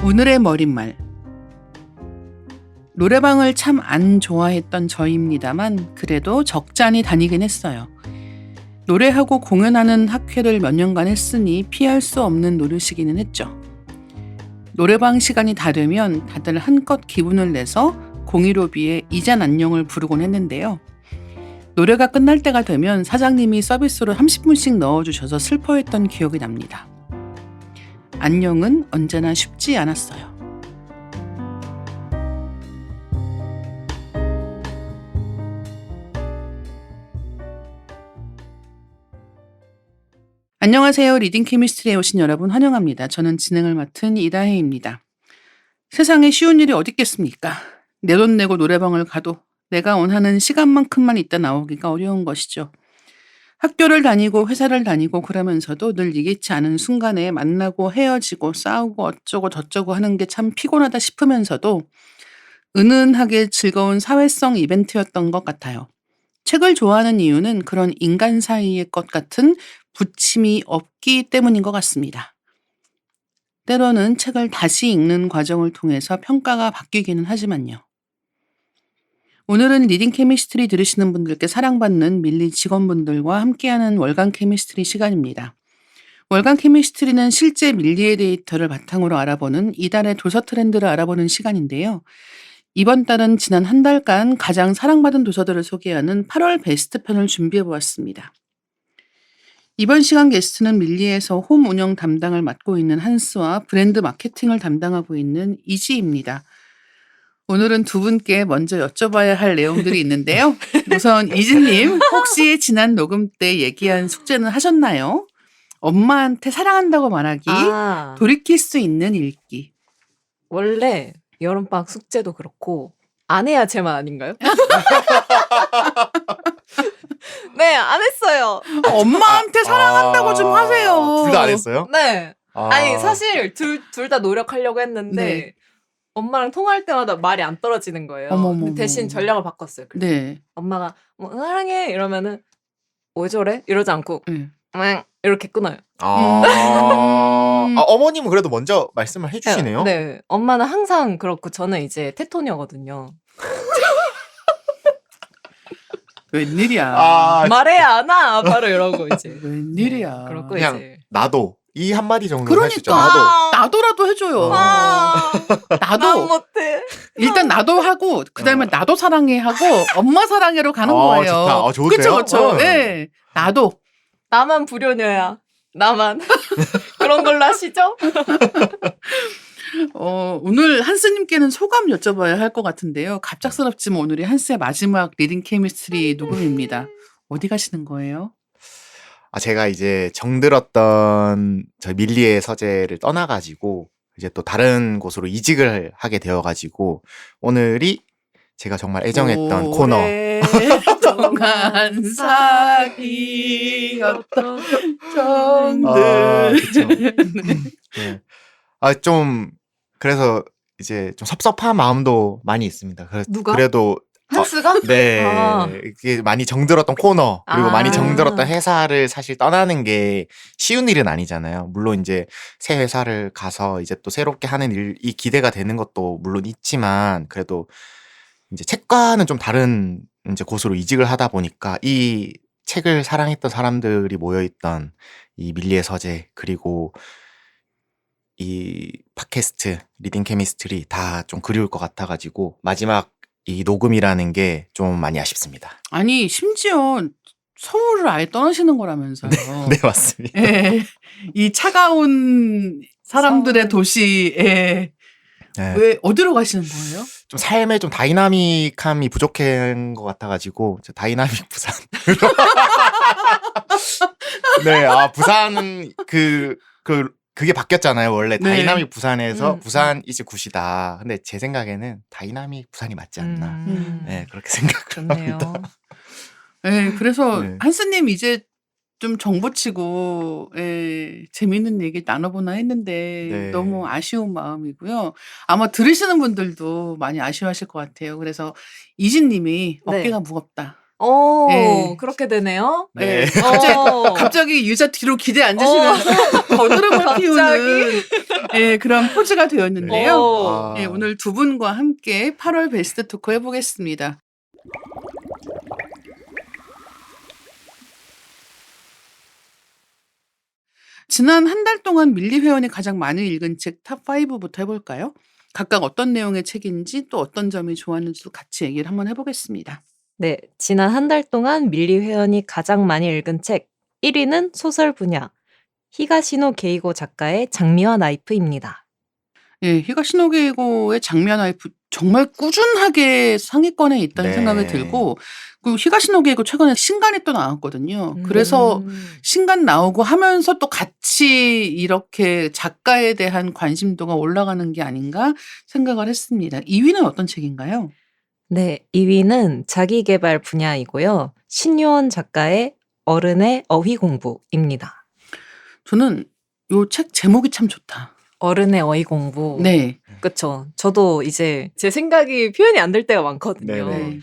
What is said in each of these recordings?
오늘의 머릿말. 노래방을 참 안 좋아했던 저입니다만 그래도 적잖이 다니긴 했어요. 노래하고 공연하는 학회를 몇 년간 했으니 피할 수 없는 노릇이기는 했죠. 노래방 시간이 다 되면 다들 한껏 기분을 내서 공이로비에 이잔 안녕을 부르곤 했는데요. 노래가 끝날 때가 되면 사장님이 서비스로 30분씩 넣어주셔서 슬퍼했던 기억이 납니다. 안녕은 언제나 쉽지 않았어요. 안녕하세요. 리딩 케미스트리에 오신 여러분 환영합니다. 저는 진행을 맡은 이다혜입니다. 세상에 쉬운 일이 어디 있겠습니까? 내 돈 내고 노래방을 가도 내가 원하는 시간만큼만 있다 나오기가 어려운 것이죠. 학교를 다니고 회사를 다니고 그러면서도 늘 예기치 않은 순간에 만나고 헤어지고 싸우고 어쩌고 저쩌고 하는 게 참 피곤하다 싶으면서도 은은하게 즐거운 사회성 이벤트였던 것 같아요. 책을 좋아하는 이유는 그런 인간 사이의 것 같은 부침이 없기 때문인 것 같습니다. 때로는 책을 다시 읽는 과정을 통해서 평가가 바뀌기는 하지만요. 오늘은 리딩 케미스트리 들으시는 분들께 사랑받는 밀리 직원분들과 함께하는 월간 케미스트리 시간입니다. 월간 케미스트리는 실제 밀리의 데이터를 바탕으로 알아보는 이달의 도서 트렌드를 알아보는 시간인데요. 이번 달은 지난 한 달간 가장 사랑받은 도서들을 소개하는 8월 베스트 편을 준비해보았습니다. 이번 시간 게스트는 밀리에서 홈 운영 담당을 맡고 있는 한스와 브랜드 마케팅을 담당하고 있는 이지입니다. 오늘은 두 분께 먼저 여쭤봐야 할 내용들이 있는데요. 우선 이지님, 혹시 지난 녹음 때 얘기한 숙제는 하셨나요? 엄마한테 사랑한다고 말하기, 돌이킬 수 있는 읽기. 원래 여름방학 숙제도 그렇고 안 해야 제만 아닌가요? 네, 안 했어요. 엄마한테 사랑한다고 좀 하세요. 둘 다 안 했어요? 네. 아니 사실 둘 다 노력하려고 했는데 네. 엄마랑 통화할 때마다 말이 안 떨어지는 거예요. 어머머머. 근데 대신 전략을 바꿨어요. 네. 엄마가 뭐 사랑해 이러면은 왜 저래? 이러지 않고 네. 이렇게 끊어요. 어머님은 그래도 먼저 말씀을 해주시네요. 네, 엄마는 항상 그렇고 저는 이제 테토녀거든요. 웬일이야. 말해야 하나 바로 이러고 이제. 웬일이야. 네, 그렇고 그냥 이제 나도 이 한마디 정도 그러니까. 할 수 있죠. 나도. 나도라도 해줘요. 난 나도. 못해. 일단 나도 하고 그다음에 나도 사랑해 하고 엄마 사랑해로 가는 거예요. 좋다. 좋으세요? 그쵸. 네. 나도. 나만 불효녀야. 나만. 그런 걸로 하시죠? 오늘 한스님께는 소감 여쭤봐야 할 것 같은데요. 갑작스럽지만 오늘이 한스의 마지막 리딩 케미스트리 녹음입니다. 어디 가시는 거예요? 제가 이제 정들었던 저 밀리의 서재를 떠나가지고 이제 또 다른 곳으로 이직을 하게 되어가지고 오늘이 제가 정말 애정했던 코너. 오랫동안 사귀었던 정들. 그쵸. 네. 좀 그래서 이제 좀 섭섭한 마음도 많이 있습니다. 누가? 그래도 한스가? 네, 이게 많이 정들었던 코너 그리고 많이 정들었던 회사를 사실 떠나는 게 쉬운 일은 아니잖아요. 물론 이제 새 회사를 가서 이제 또 새롭게 하는 일이 기대가 되는 것도 물론 있지만 그래도 이제 책과는 좀 다른 이제 곳으로 이직을 하다 보니까 이 책을 사랑했던 사람들이 모여있던 이 밀리의 서재 그리고 이 팟캐스트 리딩 케미스트리 다 좀 그리울 것 같아가지고 마지막 이 녹음이라는 게 좀 많이 아쉽습니다. 아니 심지어 서울을 아예 떠나시는 거라면서요. 네, 맞습니다. 예. 이 차가운 사람들의 도시에 네. 왜 어디로 가시는 거예요? 좀 삶에 좀 다이나믹함이 부족한 것 같아가지고 다이나믹 부산. 네, 부산은 그게 바뀌었잖아요. 원래 네. 다이나믹 부산에서 부산 이제 굿이다. 근데 제 생각에는 다이나믹 부산이 맞지 않나. 네, 그렇게 생각을 좋네요. 합니다. 네, 그래서 네. 한스님 이제 좀 정보치고 재밌는 얘기 나눠보나 했는데 네. 너무 아쉬운 마음이고요. 아마 들으시는 분들도 많이 아쉬워하실 것 같아요. 그래서 이진님이 어깨가 무겁다. 예. 그렇게 되네요. 네. 예. 갑자기 어. 갑자기 유자 뒤로 기대 앉으시면서 거드름을 갑자기. 피우는 예, 그런 포즈가 되었는데요. 어. 예, 오늘 두 분과 함께 8월 베스트 토크 해보겠습니다. 지난 한 달 동안 밀리 회원이 가장 많이 읽은 책 탑 5부터 해볼까요? 각각 어떤 내용의 책인지 또 어떤 점이 좋았는지도 같이 얘기를 한번 해보겠습니다. 네, 지난 한 달 동안 밀리 회원이 가장 많이 읽은 책 1위는 소설 분야 히가시노 게이고 작가의 장미와 나이프입니다. 예, 히가시노 게이고의 장미와 나이프 정말 꾸준하게 상위권에 있다는 네. 생각이 들고, 그리고 히가시노 게이고 최근에 신간이 또 나왔거든요. 그래서 신간 나오고 하면서 또 같이 이렇게 작가에 대한 관심도가 올라가는 게 아닌가 생각을 했습니다. 2위는 어떤 책인가요? 네, 2위는 자기계발 분야이고요. 신요원 작가의 어른의 어휘 공부입니다. 저는 요 책 제목이 참 좋다. 어른의 어휘 공부. 네. 그쵸. 저도 이제 제 생각이 표현이 안 될 때가 많거든요. 네네. 네.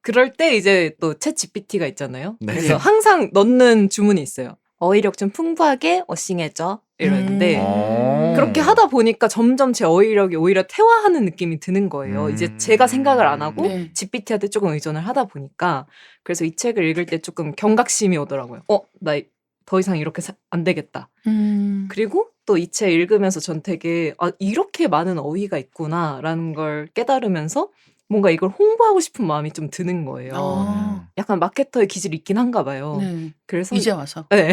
그럴 때 이제 또 챗 GPT가 있잖아요. 네. 그래서 항상 넣는 주문이 있어요. 어휘력 좀 풍부하게 어싱해줘. 이러는데 그렇게 하다 보니까 점점 제 어휘력이 오히려 퇴화하는 느낌이 드는 거예요. 이제 제가 생각을 안 하고 네. GPT한테 조금 의존을 하다 보니까 그래서 이 책을 읽을 때 조금 경각심이 오더라고요. 나 더 이상 이렇게 안 되겠다. 그리고 또 이 책 읽으면서 전 되게 이렇게 많은 어휘가 있구나라는 걸 깨달으면서 뭔가 이걸 홍보하고 싶은 마음이 좀 드는 거예요. 아. 약간 마케터의 기질이 있긴 한가 봐요. 네. 그래서 이제 와서. 네.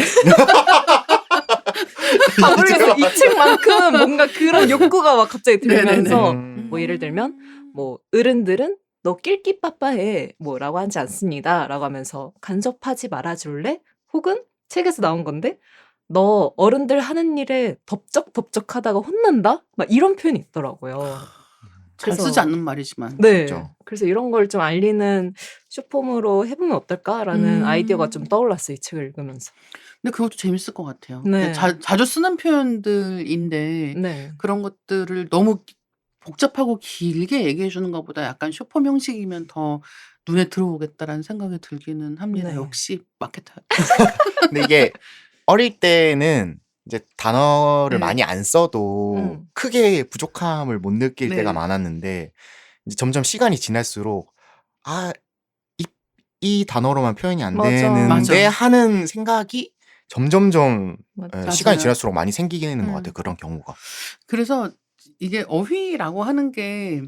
모르겠어요. 이 책만큼 뭔가 그런 욕구가 막 갑자기 들면서 뭐 예를 들면 뭐 어른들은 너 낄끼빠빠해 뭐라고 하지 않습니다 라고 하면서 간섭하지 말아줄래? 혹은 책에서 나온 건데 너 어른들 하는 일에 덥적덥적하다가 혼난다? 막 이런 표현이 있더라고요. 잘 그래서- 쓰지 않는 말이지만. 네. 진짜. 그래서 이런 걸 좀 알리는 쇼폼으로 해보면 어떨까라는 아이디어가 좀 음. 떠올랐어요. 이 책을 읽으면서. 근데 그것도 재밌을 것 같아요. 네. 자주 쓰는 표현들인데 네. 그런 것들을 너무 복잡하고 길게 얘기해 주는 것보다 약간 쇼폼 형식이면 더 눈에 들어오겠다라는 생각이 들기는 합니다. 네. 역시 마케터. 근데 이게 어릴 때는 이제 단어를 네. 많이 안 써도 음. 크게 부족함을 못 느낄 네. 때가 많았는데 이제 점점 시간이 지날수록 이 단어로만 표현이 안 맞아. 되는데 맞아. 하는 생각이 점점점 맞아. 시간이 맞아요. 지날수록 많이 생기는 것 음. 같아요. 그런 경우가. 그래서 이게 어휘라고 하는 게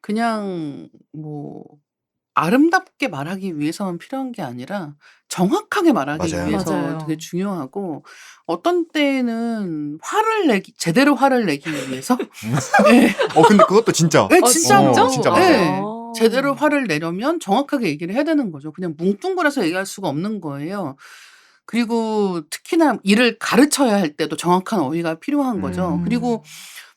그냥 뭐 아름답게 말하기 위해서만 필요한 게 아니라 정확하게 말하기 맞아요. 위해서 맞아요. 되게 중요하고, 어떤 때는 제대로 화를 내기 위해서 네. 근데 그것도 진짜. 네, 진짜로. 진짜 네. 맞아요. 제대로 화를 내려면 정확하게 얘기를 해야 되는 거죠. 그냥 뭉뚱그려서 얘기할 수가 없는 거예요. 그리고 특히나 일을 가르쳐야 할 때도 정확한 어휘가 필요한 거죠. 그리고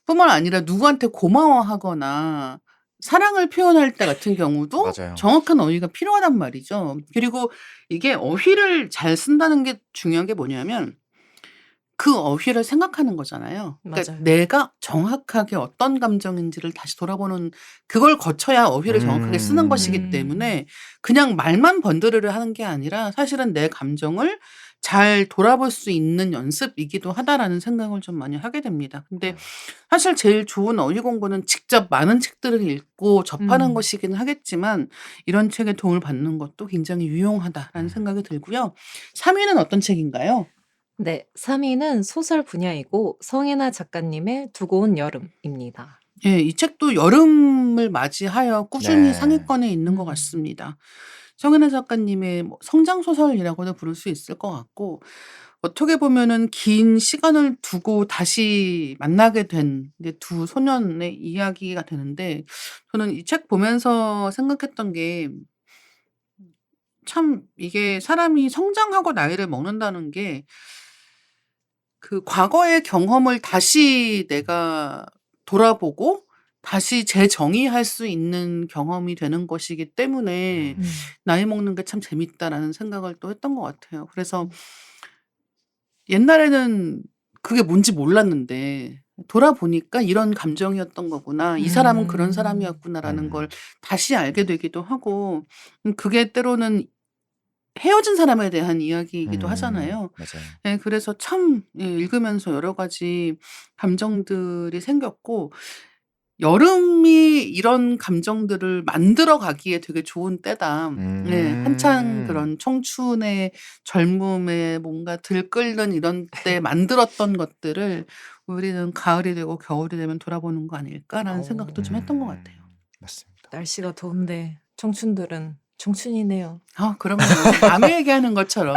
뿐만 아니라 누구한테 고마워하거나 사랑을 표현할 때 같은 경우도 맞아요. 정확한 어휘가 필요하단 말이죠. 그리고 이게 어휘를 잘 쓴다는 게 중요한 게 뭐냐면 그 어휘를 생각하는 거잖아요. 그러니까 맞아요. 내가 정확하게 어떤 감정인지를 다시 돌아보는, 그걸 거쳐야 어휘를 정확하게 쓰는 것이기 때문에 그냥 말만 번드르르 하는 게 아니라 사실은 내 감정을 잘 돌아볼 수 있는 연습이기도 하다라는 생각을 좀 많이 하게 됩니다. 근데 사실 제일 좋은 어휘 공부는 직접 많은 책들을 읽고 접하는 것이긴 하겠지만 이런 책에 도움을 받는 것도 굉장히 유용하다라는 생각이 들고요. 3위는 어떤 책인가요? 네, 3위는 소설 분야이고 성혜나 작가님의 두고 온 여름입니다. 예, 이 책도 여름을 맞이하여 꾸준히 네. 상위권에 있는 것 같습니다. 성혜나 작가님의 뭐 성장 소설이라고도 부를 수 있을 것 같고, 어떻게 보면은 긴 시간을 두고 다시 만나게 된 이제 두 소년의 이야기가 되는데, 저는 이 책 보면서 생각했던 게 참 이게 사람이 성장하고 나이를 먹는다는 게 그 과거의 경험을 다시 내가 돌아보고 다시 재정의할 수 있는 경험이 되는 것이기 때문에 나이 먹는 게 참 재밌다라는 생각을 또 했던 것 같아요. 그래서 옛날에는 그게 뭔지 몰랐는데 돌아보니까 이런 감정이었던 거구나. 이 사람은 그런 음. 사람이었구나라는 음. 걸 다시 알게 되기도 하고 그게 때로는 헤어진 사람에 대한 이야기이기도 하잖아요. 맞아요. 예, 그래서 참 읽으면서 여러 가지 감정들이 생겼고 여름이 이런 감정들을 만들어 가기에 되게 좋은 때다. 예, 한창 그런 청춘의 젊음에 뭔가 들끓는 이런 때 만들었던 것들을 우리는 가을이 되고 겨울이 되면 돌아보는 거 아닐까라는 생각도 좀 했던 것 같아요. 맞습니다. 날씨가 더운데 청춘들은 청춘이네요. 아, 그러면 남의 얘기하는 것처럼.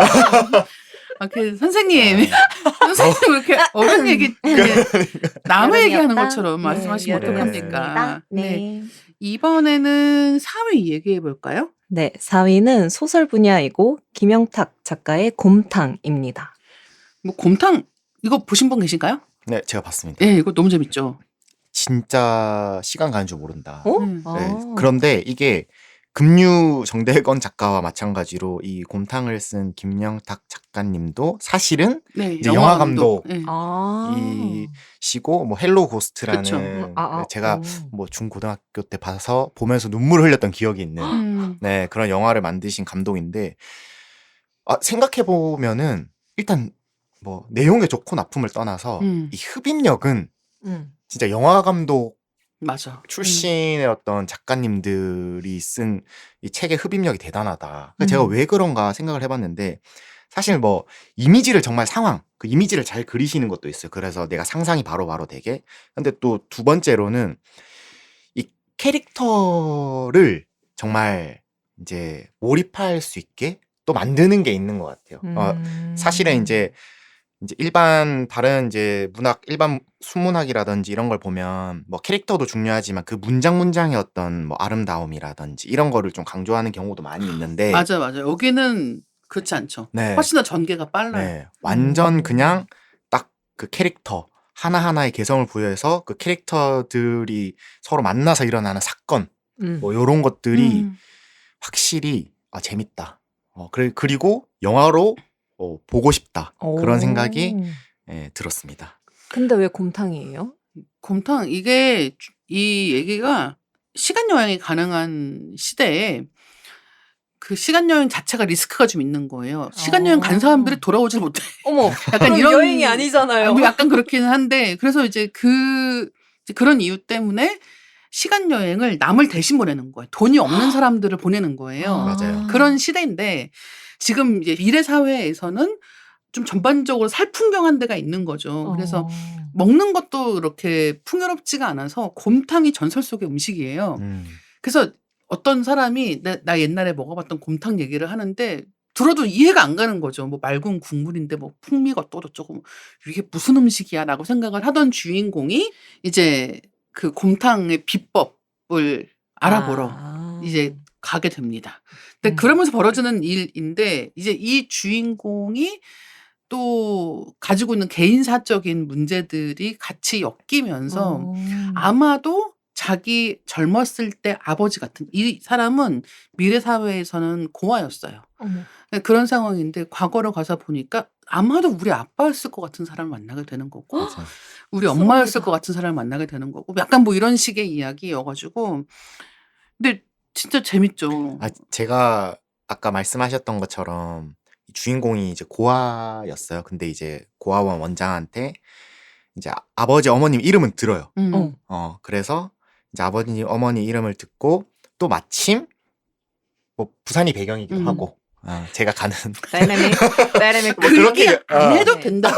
선생님, 선생님 그렇게 어른 얘기, 남의 얘기하는 것처럼 말씀하시면 어떡합니까? 네. 이번에는 4위 얘기해 볼까요? 네, 4위는 소설 분야이고 김영탁 작가의 곰탕입니다. 뭐 곰탕 이거 보신 분 계신가요? 네, 제가 봤습니다. 네, 이거 너무 재밌죠. 진짜 시간 가는 줄 모른다. 어? 네. 네, 그런데 이게 금류 정대건 작가와 마찬가지로 이 곰탕을 쓴 김영탁 작가님도 사실은 네, 이제 영화 감독. 네. 이시고 뭐 헬로 고스트라는 그쵸. 제가 뭐 중고등학교 때 봐서 보면서 눈물을 흘렸던 기억이 있는 네, 그런 영화를 만드신 감독인데 생각해 보면은 일단 뭐 내용의 좋고 나쁨을 떠나서 이 흡입력은 진짜 영화 감독 맞아. 출신의 어떤 작가님들이 쓴 이 책의 흡입력이 대단하다. 제가 왜 그런가 생각을 해봤는데 사실 뭐 이미지를 정말 그 이미지를 잘 그리시는 것도 있어요. 그래서 내가 상상이 바로바로 되게. 근데 또 두 번째로는 이 캐릭터를 정말 이제 몰입할 수 있게 또 만드는 게 있는 것 같아요. 사실은 이제 다른 이제 일반 순문학이라든지 이런 걸 보면 뭐 캐릭터도 중요하지만 그 문장의 어떤 뭐 아름다움이라든지 이런 거를 좀 강조하는 경우도 많이 있는데 맞아. 여기는 그렇지 않죠. 네. 훨씬 더 전개가 빨라요. 네, 완전 그냥 딱 그 캐릭터 하나하나의 개성을 부여해서 그 캐릭터들이 서로 만나서 일어나는 사건 뭐 이런 것들이 확실히 재밌다. 그리고 영화로 보고 싶다. 그런 생각이 들었습니다. 근데 왜 곰탕이에요? 곰탕 이 얘기가 시간 여행이 가능한 시대에 그 시간 여행 자체가 리스크가 좀 있는 거예요. 시간 여행 간 사람들이 돌아오질 못해. 어머, 약간 그럼 여행이 아니잖아요. 뭐 약간 그렇기는 한데 그래서 이제 그런 이유 때문에 시간 여행을 남을 대신 보내는 거예요. 돈이 없는 사람들을 보내는 거예요. 맞아요. 그런 시대인데 지금 이제 미래 사회에서는 좀 전반적으로 살풍경한 데가 있는 거죠. 그래서 먹는 것도 이렇게 풍요롭지가 않아서 곰탕이 전설 속의 음식이에요. 그래서 어떤 사람이 나 옛날에 먹어봤던 곰탕 얘기를 하는데 들어도 이해가 안 가는 거죠. 뭐 맑은 국물인데 뭐 풍미가 어쩌고저쩌고 이게 무슨 음식이야라고 생각을 하던 주인공이 이제 그 곰탕의 비법을 알아보러 이제 가게 됩니다. 근데 그러면서 벌어지는 일인데 이제 이 주인공이 또 가지고 있는 개인사적인 문제들이 같이 엮이면서 아마도 자기 젊었을 때 아버지 같은 이 사람은 미래 사회에서는 고아였어요. 그런 상황인데 과거로 가서 보니까 아마도 우리 아빠였을 것 같은 사람을 만나게 되는 거고 맞아요. 우리 엄마였을 것 같은 사람을 만나게 되는 거고 약간 뭐 이런 식의 이야기여가지고 근데 진짜 재밌죠. 제가 아까 말씀하셨던 것처럼 주인공이 이제 고아였어요. 근데 이제 고아원 원장한테 이제 아버지 어머님 이름은 들어요. 그래서 이제 아버님 어머니 이름을 듣고 또 마침 뭐 부산이 배경이기도 하고 제가 가는 다이내믹 그 그렇게 얘기 안 해도 된다.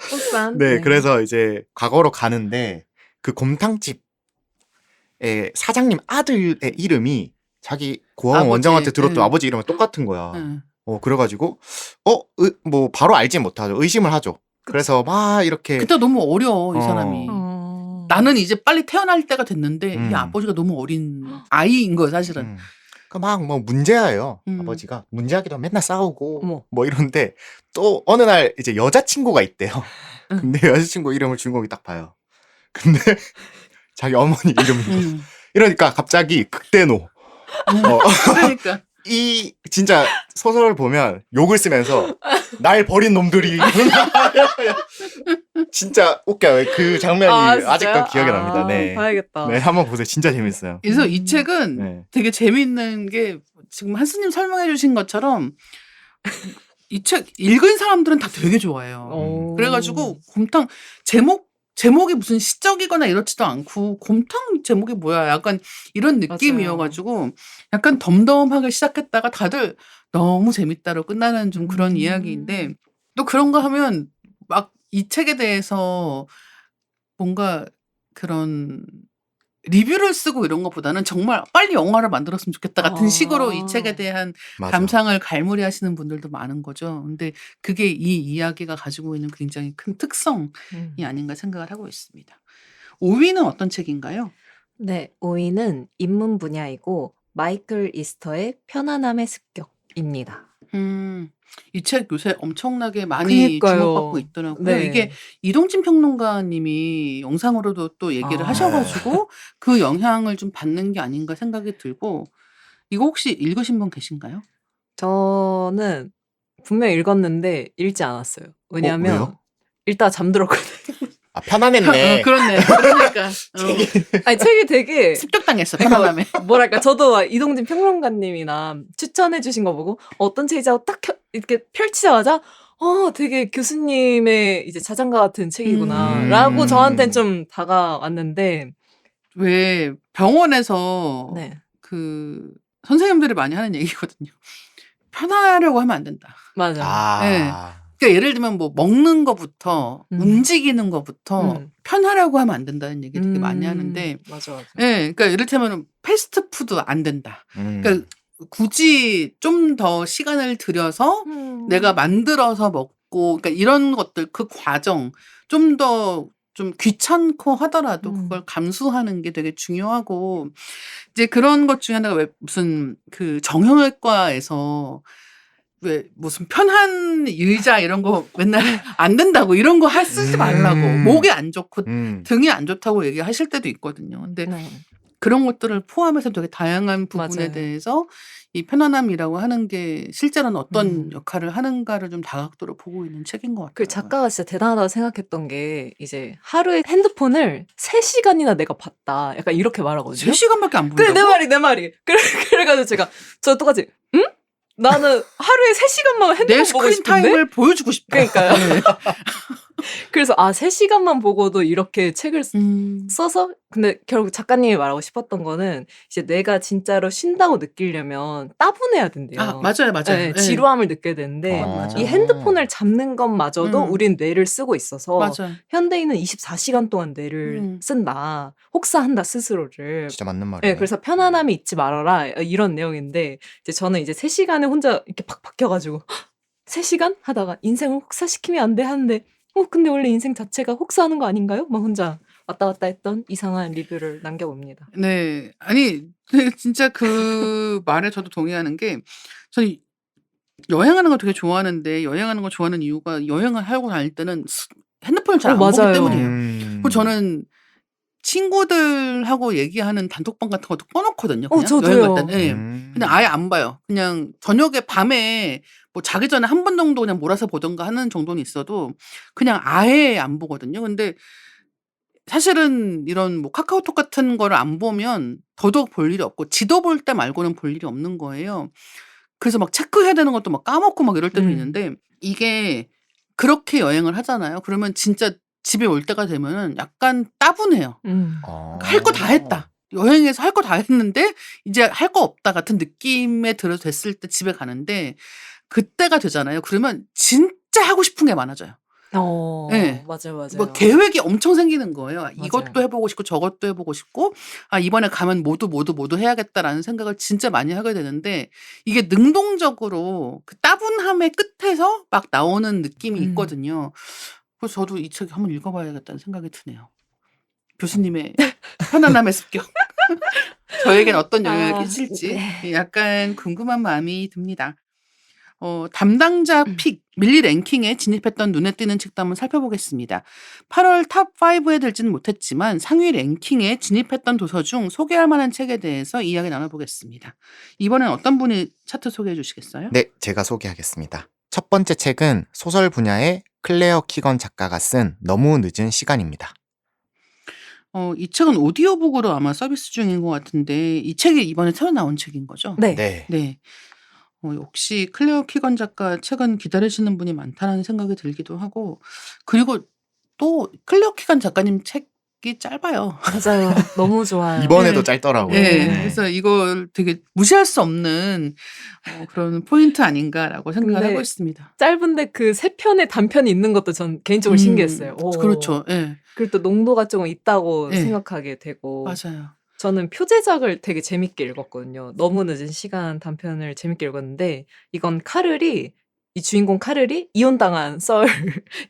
부산. 네, 그래서 이제 과거로 가는데 그 곰탕집의 사장님 아들의 이름이 자기 고아원 원장한테 들었던 아버지 이름과 똑같은 거야. 그래가지고 뭐 바로 알지 못하죠. 의심을 하죠. 그래서 막 이렇게 그때 너무 어려 이 사람이. 나는 이제 빨리 태어날 때가 됐는데 이 아버지가 너무 어린 아이인 거예요 사실은. 막 뭐 문제예요. 아버지가 문제하기도 맨날 싸우고 뭐 이런데 또 어느 날 이제 여자친구가 있대요. 근데 여자친구 이름을 주인공이 딱 봐요. 근데 자기 어머니 이름이 이러니까 갑자기 극대노. 그러니까 이 진짜 소설을 보면 욕을 쓰면서 날 버린 놈들이 진짜 웃겨요. 그 장면이 진짜요? 아직도 기억이 납니다. 네. 봐야겠다. 네, 한번 보세요. 진짜 재밌어요. 그래서 이 책은 네. 되게 재밌는 게 지금 한스님 설명해 주신 것처럼 이 책 읽은 사람들은 다 되게 좋아해요. 오. 그래가지고 곰탕 제목이 무슨 시적이거나 이렇지도 않고 곰탕 제목이 뭐야 약간 이런 느낌이어가지고 약간 덤덤하게 시작했다가 다들 너무 재밌다로 끝나는 좀 그런 이야기인데 또 그런 거 하면 막 이 책에 대해서 뭔가 그런 리뷰를 쓰고 이런 것보다는 정말 빨리 영화를 만들었으면 좋겠다 같은 식으로 이 책에 대한 맞아. 감상을 갈무리하시는 분들도 많은 거죠. 근데 그게 이 이야기가 가지고 있는 굉장히 큰 특성이 아닌가 생각을 하고 있습니다. 5위는 어떤 책인가요? 네, 5위는 인문 분야이고 마이클 이스터의 편안함의 습격입니다. 이 책 요새 엄청나게 많이 그니까요. 주목받고 있더라고요. 네. 이게 이동진 평론가님이 영상으로도 또 얘기를 아. 하셔가지고 그 영향을 좀 받는 게 아닌가 생각이 들고 이거 혹시 읽으신 분 계신가요? 저는 분명 읽었는데 읽지 않았어요. 왜냐하면 왜요? 읽다가 잠들었거든요. 아, 편안했네. 그렇네. 그러니까 아니 책이 되게 습격당했어. 편안함에. 뭐랄까 저도 막 이동진 평론가님이나 추천해 주신 거 보고 어떤 책이지 하고 딱 이렇게 펼치자마자 되게 교수님의 이제 자장가 같은 책이구나라고 저한테는 좀 다가왔는데 왜 병원에서 네. 그 선생님들이 많이 하는 얘기거든요. 편하려고 하면 안 된다. 맞아요. 네. 그러니까 예를 들면 뭐 먹는 거부터 움직이는 거부터 편하려고 하면 안 된다는 얘기 되게 많이 하는데 맞아. 예, 그러니까 이를테면 패스트푸드 안 된다. 그러니까 굳이 좀 더 시간을 들여서 내가 만들어서 먹고 그러니까 이런 것들 그 과정 좀 더 좀 귀찮고 하더라도 그걸 감수하는 게 되게 중요하고 이제 그런 것 중에 하나가 왜 무슨 그 정형외과에서 왜 무슨 편한 의자 이런 거 맨날 안 된다고 이런 거 쓰지 말라고 목에 안 좋고 등이 안 좋다고 얘기하실 때도 있거든요. 근데 네. 그런 것들을 포함해서 되게 다양한 부분에 맞아요. 대해서 이 편안함이라고 하는 게 실제로는 어떤 역할을 하는가를 좀 다각도로 보고 있는 책인 것 같아요. 그 작가가 진짜 대단하다고 생각했던 게 이제 하루에 핸드폰을 3시간이나 내가 봤다. 약간 이렇게 말하거든요. 3시간밖에 안 그래 본다고? 내 말이. 그래가지고 제가 저 똑같이 응? 나는 하루에 3시간만 핸드폰 내 보고 스크린 싶은데? 타임을 보여주고 싶다. 그러니까요. 그래서 3시간만 보고도 이렇게 책을 써서 근데 결국 작가님이 말하고 싶었던 거는 이제 내가 진짜로 쉰다고 느끼려면 따분해야 된대요. 아, 맞아요. 네, 지루함을 느껴야 되는데 맞아. 이 핸드폰을 잡는 것마저도 음. 우린 뇌를 쓰고 있어서 맞아요. 현대인은 24시간 동안 뇌를 쓴다. 혹사한다 스스로를. 진짜 맞는 말이에요. 네, 그래서 편안함이 잊지 말아라 이런 내용인데 이제 저는 이제 3시간에 혼자 이렇게 팍 박혀가지고 3시간 하다가 인생을 혹사시키면 안 돼 하는데 근데 원래 인생 자체가 혹사하는 거 아닌가요? 막 혼자 왔다 갔다 했던 이상한 리뷰를 남겨봅니다. 네. 아니 근데 진짜 그 말에 저도 동의하는 게 저는 여행하는 거 되게 좋아하는데 여행하는 거 좋아하는 이유가 여행을 하고 다닐 때는 핸드폰을 잘 안 보기 맞아요. 때문이에요. 그리고 저는 친구들하고 얘기하는 단톡방 같은 것도 꺼놓거든요. 그냥 저도요. 여행 갈 때는. 예. 근데 아예 안 봐요. 그냥 저녁에 밤에 뭐 자기 전에 한 번 정도 그냥 몰아서 보던가 하는 정도는 있어도 그냥 아예 안 보거든요. 근데 사실은 이런 뭐 카카오톡 같은 거를 안 보면 더더욱 볼 일이 없고 지도 볼 때 말고는 볼 일이 없는 거예요. 그래서 막 체크해야 되는 것도 막 까먹고 막 이럴 때도 있는데 이게 그렇게 여행을 하잖아요. 그러면 진짜 집에 올 때가 되면은 약간 따분해요. 할 거 다 했다. 여행에서 할 거 다 했는데 이제 할 거 없다 같은 느낌에 됐을 때 집에 가는데 그때가 되잖아요. 그러면 진짜 하고 싶은 게 많아져요. 네. 맞아요. 뭐 계획이 엄청 생기는 거예요. 맞아요. 이것도 해보고 싶고 저것도 해보고 싶고 이번에 가면 모두 해야겠다라는 생각을 진짜 많이 하게 되는데 이게 능동적으로 그 따분함의 끝에서 막 나오는 느낌이 있거든요. 그래서 저도 이 책 한번 읽어봐야겠다는 생각이 드네요. 교수님의 편안함의 습격. 저에겐 어떤 영향을 끼칠지 약간 궁금한 마음이 듭니다. 담당자 픽, 밀리 랭킹에 진입했던 눈에 띄는 책도 한번 살펴보겠습니다. 8월 탑 5에 들지는 못했지만 상위 랭킹에 진입했던 도서 중 소개할 만한 책에 대해서 이야기 나눠보겠습니다. 이번엔 어떤 분이 차트 소개해 주시겠어요? 네, 제가 소개하겠습니다. 첫 번째 책은 소설 분야의 클레어 키건 작가가 쓴 너무 늦은 시간입니다. 이 책은 오디오북으로 아마 서비스 중인 것 같은데 이 책이 이번에 새로 나온 책인 거죠? 네. 네. 네. 역시 클레어 키건 작가 책은 기다리시는 분이 많다는 생각이 들기도 하고 그리고 또 클레어 키건 작가님 책이 짧아요. 맞아요. 너무 좋아요. 이번에도 네. 짧더라고요. 네. 네. 그래서 이걸 되게 무시할 수 없는 그런 포인트 아닌가라고 생각을 근데 하고 있습니다. 짧은데 그 세 편의 단편이 있는 것도 전 개인적으로 신기했어요. 오. 그렇죠. 예. 그리고 또 농도가 조금 있다고 네. 생각하게 되고. 맞아요. 저는 표제작을 되게 재밌게 읽었거든요. 너무 늦은 시간 단편을 재밌게 읽었는데 이건 카를이 이 주인공 카를이 이혼당한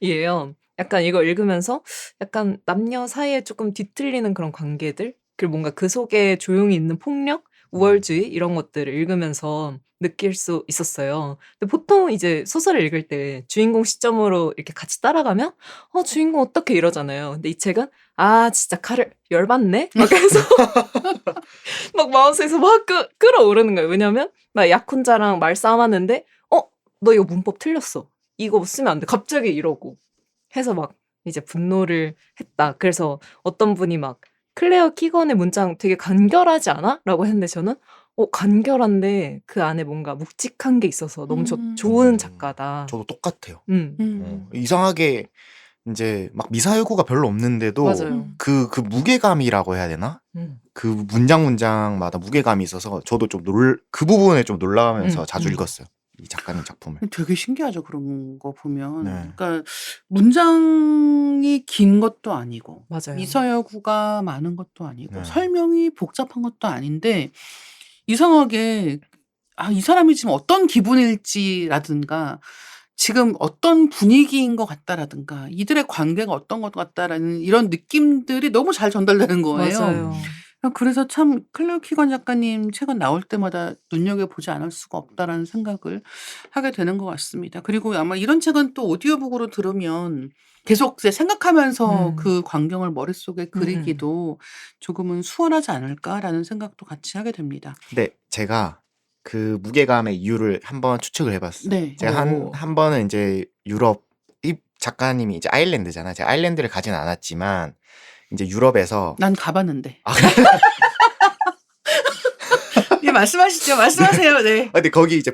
썰이에요. 약간 이거 읽으면서 약간 남녀 사이에 조금 뒤틀리는 그런 관계들 그리고 뭔가 그 속에 조용히 있는 폭력, 우월주의 이런 것들을 읽으면서 느낄 수 있었어요. 근데 보통 이제 소설을 읽을 때 주인공 시점으로 이렇게 같이 따라가면 주인공 어떻게 이러잖아요. 근데 이 책은 진짜 칼을 열받네? 막 해서 막 마음속에서 막 끌어오르는 거예요. 왜냐면 막 약혼자랑 말싸움 하는데 너 이거 문법 틀렸어. 이거 쓰면 안 돼. 갑자기 이러고 해서 막 이제 분노를 했다. 그래서 어떤 분이 막 클레어 키건의 문장 되게 간결하지 않아? 라고 했는데 저는 간결한데 그 안에 뭔가 묵직한 게 있어서 너무 좋은 작가다. 저도 똑같아요. 음. 이상하게 이제 막 미사여구가 별로 없는데도 맞아요. 그 무게감이라고 해야 되나? 그 문장마다 무게감이 있어서 저도 좀 그 부분에 좀 놀라면서 자주 읽었어요. 이 작가님 작품을. 되게 신기하죠. 그런 거 보면. 네. 그러니까 문장이 긴 것도 아니고 맞아요. 미서여구가 많은 것도 아니고 네. 설명이 복잡한 것도 아닌데 이상하게 이 사람이 지금 어떤 기분일지라든가 지금 어떤 분위기인 것 같다라든가 이들의 관계가 어떤 것 같다라는 이런 느낌들이 너무 잘 전달되는 거예요. 맞아요. 그래서 참 클레어 키건 작가님 책은 나올 때마다 눈여겨보지 않을 수가 없다라는 생각을 하게 되는 것 같습니다. 그리고 아마 이런 책은 또 오디오북으로 들으면 계속 이제 생각하면서 그 광경을 머릿속에 그리기도 조금은 수월하지 않을까라는 생각도 같이 하게 됩니다. 네, 제가 그 무게감의 이유를 한번 추측을 해봤어요. 네. 제가 한 번은 이제 유럽 이 작가님이 이제 아일랜드잖아요. 제가 아일랜드를 가진 않았지만 이제 유럽에서 난 가봤는데. 예, 말씀하시죠. 말씀하세요. 네. 근데 거기 이제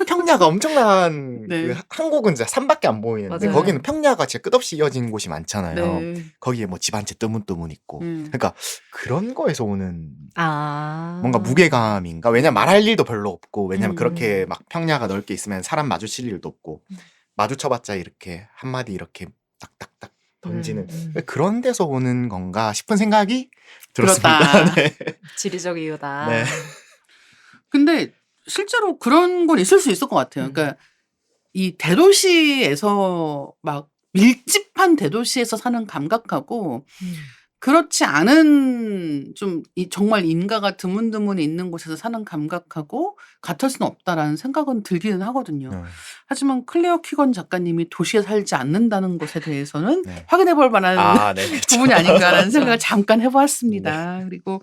평야가 엄청난 네. 한국은 진짜 산밖에 안 보이는데 맞아요. 거기는 평야가 진짜 끝없이 이어진 곳이 많잖아요. 네. 거기에 뭐 집 한 채 뜨문뜨문 있고 그러니까 그런 거에서 오는 뭔가 무게감인가? 왜냐면 말할 일도 별로 없고 왜냐면 그렇게 막 평야가 넓게 있으면 사람 마주칠 일도 없고 마주쳐봤자 이렇게 한마디 이렇게 딱딱딱 던지는 그런 데서 오는 건가 싶은 생각이 들었습니다. 그렇다. 네. 지리적 이유다. 네. 근데 실제로 그런 건 있을 수 있을 것 같아요. 그러니까 이 대도시에서 막 밀집한 대도시에서 사는 감각하고 그렇지 않은 좀 정말 인가가 드문드문 있는 곳에서 사는 감각하고 같을 수는 없다라는 생각은 들기는 하거든요. 하지만 클레어 키건 작가님이 도시에 살지 않는다는 것에 대해서는 네. 확인해 볼 만한 네, 그렇죠. 부분이 아닌가라는 생각을 잠깐 해보았습니다. 그리고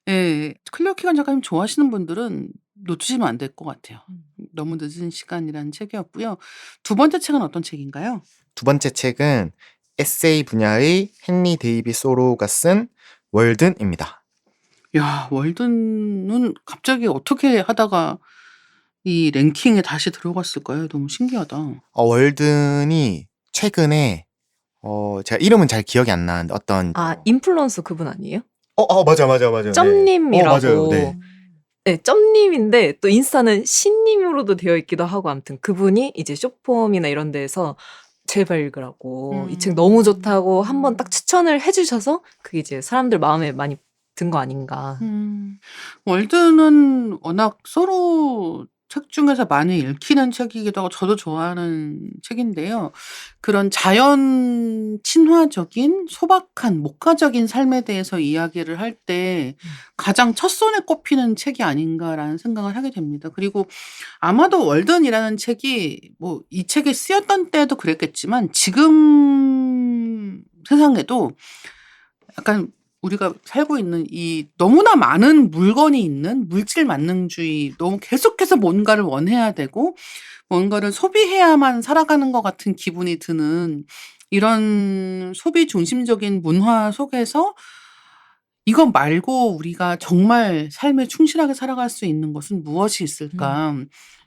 클레어 키건 작가님 좋아하시는 분들은 놓치시면 안 될 것 같아요. 너무 늦은 시간이라는 책이었고요. 두 번째 책은 어떤 책인가요? 두 번째 책은 에세이 분야의 헨리 데이빗 소로우가 쓴 월든입니다. 야, 월든은 갑자기 어떻게 하다가 이 랭킹에 다시 들어갔을까요? 너무 신기하다. 월든이 최근에 제가 이름은 잘 기억이 안 나는데 어떤 인플루언서 그분 아니에요? 맞아. 점님이라고. 네. 맞아요. 네. 네, 점님인데 또 인스타는 신님으로도 되어 있기도 하고 아무튼 그분이 이제 쇼폼이나 이런 데에서 제발 읽으라고 이 책 너무 좋다고 한번 딱 추천을 해주셔서 그게 이제 사람들 마음에 많이 든 거 아닌가. 월드는 워낙 소로 책 중에서 많이 읽히는 책이기도 하고 저도 좋아하는 책인데요. 그런 자연 친화적인 소박한 목가적인 삶에 대해서 이야기를 할 때 가장 첫손에 꼽히는 책이 아닌가라는 생각을 하게 됩니다. 그리고 아마도 월든이라는 책이 뭐 이 책이 쓰였던 때도 그랬겠지만 지금 세상에도 약간 우리가 살고 있는 이 너무나 많은 물건이 있는 물질 만능주의, 너무 계속해서 뭔가를 원해야 되고 뭔가를 소비해야만 살아가는 것 같은 기분이 드는 이런 소비 중심적인 문화 속에서 이것 말고 우리가 정말 삶에 충실하게 살아갈 수 있는 것은 무엇이 있을까?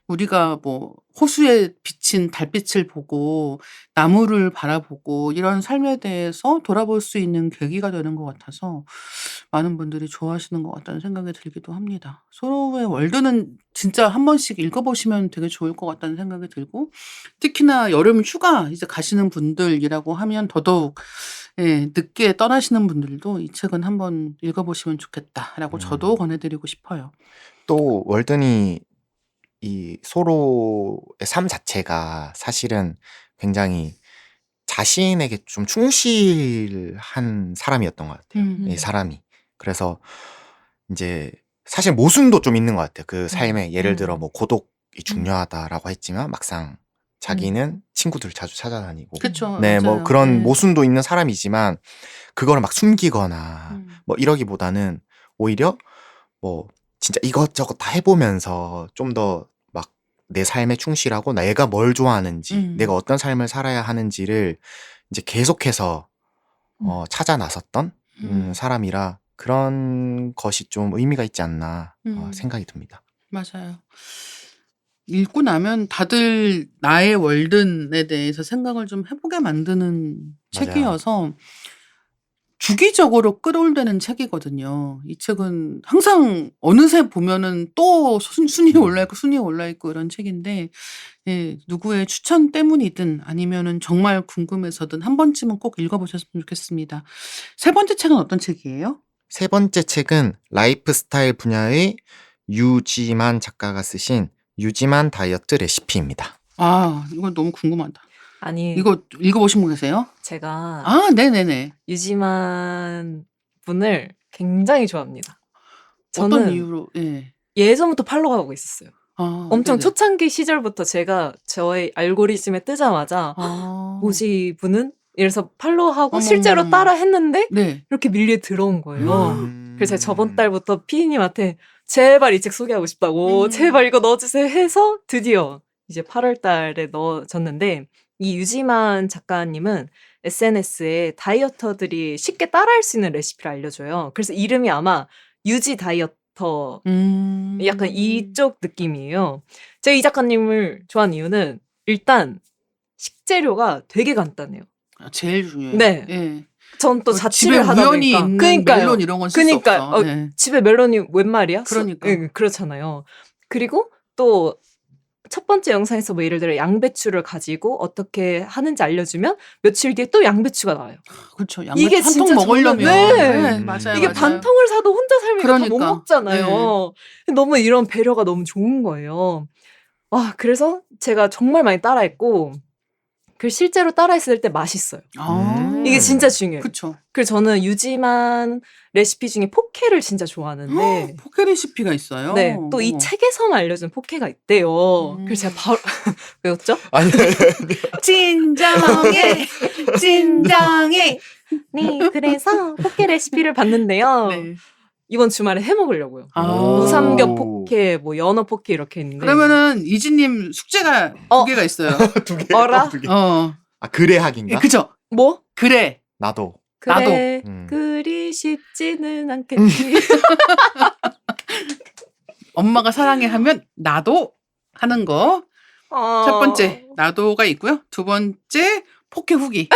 우리가 뭐 호수에 비친 달빛을 보고 나무를 바라보고 이런 삶에 대해서 돌아볼 수 있는 계기가 되는 것 같아서 많은 분들이 좋아하시는 것 같다는 생각이 들기도 합니다. 소로의 월드는 진짜 한 번씩 읽어보시면 되게 좋을 것 같다는 생각이 들고 특히나 여름 휴가 이제 가시는 분들이라고 하면 더더욱 예, 늦게 떠나시는 분들도 이 책은 한번 읽어보시면 좋겠다라고 저도 권해드리고 싶어요. 또 월든이 이 소로의 삶 자체가 사실은 굉장히 자신에게 좀 충실한 사람이었던 것 같아요. 이 사람이. 그래서 이제 사실 모순도 좀 있는 것 같아요. 그 삶에 예를 들어 뭐 고독이 중요하다라고 했지만 막상 자기는 친구들을 자주 찾아다니고 그쵸. 네, 뭐 맞아요. 그런 네. 모순도 있는 사람이지만 그거를 막 숨기거나 뭐 이러기보다는 오히려 뭐 진짜 이것저것 다 해보면서 좀 더 막 내 삶에 충실하고 내가 뭘 좋아하는지 내가 어떤 삶을 살아야 하는지를 이제 계속해서 찾아 나섰던 사람이라 그런 것이 좀 의미가 있지 않나 생각이 듭니다. 맞아요. 읽고 나면 다들 나의 월든에 대해서 생각을 좀 해보게 만드는 맞아요. 책이어서 주기적으로 끌어올리는 책이거든요. 이 책은 항상 어느새 보면은 또 순위에 올라있고 순위에 올라있고 이런 책인데 예, 누구의 추천 때문이든 아니면은 정말 궁금해서든 한 번쯤은 꼭 읽어보셨으면 좋겠습니다. 세 번째 책은 어떤 책이에요? 세 번째 책은 라이프스타일 분야의 유지만 작가가 쓰신 유지만 다이어트 레시피입니다. 아, 이건 너무 궁금하다. 아니 이거 읽어보신 분 계세요? 제가 아, 네네네. 유지만 분을 굉장히 좋아합니다. 어떤 저는 이유로? 예. 예전부터 팔로우하고 있었어요. 아, 엄청 네네. 초창기 시절부터 제가 저의 알고리즘에 뜨자마자 아, 뭐지 분은? 이래서 팔로우하고 어머머머. 실제로 따라 했는데 네. 이렇게 밀리에 들어온 거예요. 그래서 제가 저번 달부터 피디님한테 제발 이 책 소개하고 싶다고 제발 이거 넣어주세요 해서 드디어 이제 8월 달에 넣어줬는데 이 유지만 작가님은 SNS에 다이어터들이 쉽게 따라할 수 있는 레시피를 알려줘요. 그래서 이름이 아마 유지 다이어터 약간 이쪽 느낌이에요. 제가 이 작가님을 좋아하는 이유는 일단 식재료가 되게 간단해요. 아, 제일 중요해요. 네. 예. 전 또 집에 자취를 하다 우연히 보니까 있는 그러니까요. 멜론 이런 건 쓸 수 그러니까요. 없어. 예. 집에 멜론이 웬 말이야? 그러니까. 예, 그렇잖아요. 그리고 또 첫 번째 영상에서 뭐 예를 들어 양배추를 가지고 어떻게 하는지 알려주면 며칠 뒤에 또 양배추가 나와요. 그렇죠. 이게 양배추 한 통 진짜 먹으려면. 네. 맞아요. 이게 맞아요. 반통을 사도 혼자 살면 다 못 그러니까. 먹잖아요. 너무 이런 배려가 너무 좋은 거예요. 와, 그래서 제가 정말 많이 따라했고 그 실제로 따라했을 때 맛있어요. 아. 이게 진짜 중요해요. 그쵸. 그래서 저는 유지만 레시피 중에 포케를 진짜 좋아하는데 포케 레시피가 있어요. 네, 또 이 어머. 책에서만 알려준 포케가 있대요. 그래서 제가 바로 왜였죠? 아니, 진정해, 진정해. 네, 그래서 포케 레시피를 봤는데요. 네. 이번 주말에 해 먹으려고요. 아. 무삼겹 포케, 뭐 연어 포케 이렇게 있는데. 그러면은 이지님 숙제가 두 개가 있어요. 두 개. 어라? 두 개. 어. 아, 그래학인가? 그죠? 뭐? 그래. 나도. 그래, 나도. 그리 쉽지는 않겠지. 엄마가 사랑해 하면 나도 하는 거. 첫 번째 나도가 있고요. 두 번째 포케 후기.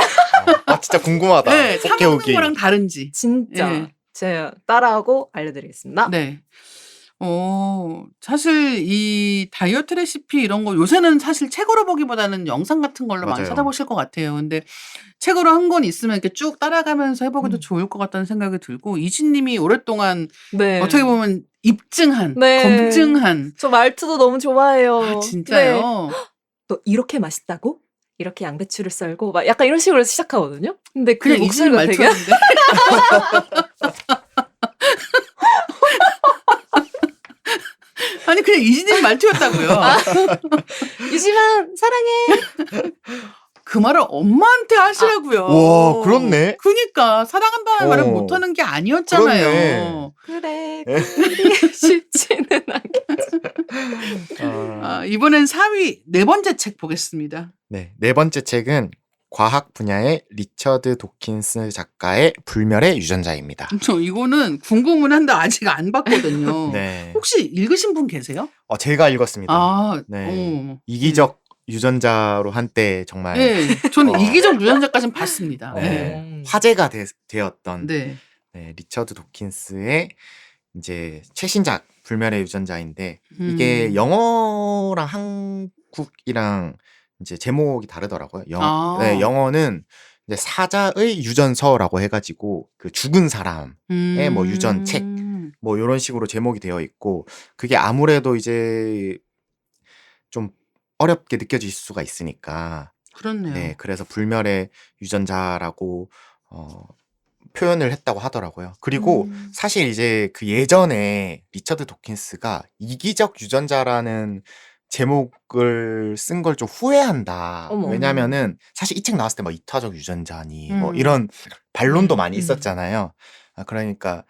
진짜 궁금하다. 네, 사 포케 먹는 후기. 거랑 다른지. 진짜 네. 제가 따라하고 알려드리겠습니다. 네. 사실 이 다이어트 레시피 이런 거 요새는 사실 책으로 보기보다는 영상 같은 걸로 많이 맞아요. 찾아보실 것 같아요. 근데 책으로 한 권 있으면 이렇게 쭉 따라가면서 해보기도 좋을 것 같다는 생각이 들고 이진님이 오랫동안 네. 어떻게 보면 입증한, 네. 검증한. 저 말투도 너무 좋아해요. 아, 진짜요? 네. 너 이렇게 맛있다고? 이렇게 양배추를 썰고 막 약간 이런 식으로 시작하거든요. 근데 그 그냥 이진이 목소리가 되게 말투였는데. 아니 그냥 이진이 말투였다고요. 유지만 사랑해. 그 말을 엄마한테 하시라고요. 와, 그렇네. 그니까 사랑한다는 말을 어. 못하는 게 아니었잖아요. 그래 그리 쉽지는 않겠지. 이번엔 4위 네 번째 책 보겠습니다. 네, 네 번째 책은 과학 분야의 리처드 도킨스 작가의 불멸의 유전자입니다. 저 이거는 궁금은 한데 아직 안 봤거든요. 네, 혹시 읽으신 분 계세요? 제가 읽었습니다. 아, 네. 이기적 유전자로 한때 정말 네, 저는 어. 이기적 유전자까지는 봤습니다. 네, 네. 화제가 되었던 네. 리처드 도킨스의 이제 최신작 불멸의 유전자인데 이게 영어랑 한국이랑 이제 제목이 다르더라고요. 네, 영어는 이제 사자의 유전서라고 해가지고 그 죽은 사람의 뭐 유전 책 뭐 이런 식으로 제목이 되어 있고 그게 아무래도 이제 좀 어렵게 느껴질 수가 있으니까 그렇네요. 네, 그래서 불멸의 유전자라고 표현을 했다고 하더라고요. 그리고 사실 이제 그 예전에 리처드 도킨스가 이기적 유전자라는 제목을 쓴 걸 좀 후회한다. 어머. 왜냐면은 사실 이 책 나왔을 때 뭐 이타적 유전자니 뭐 음. 이런 반론도 많이 음. 있었잖아요. 그러니까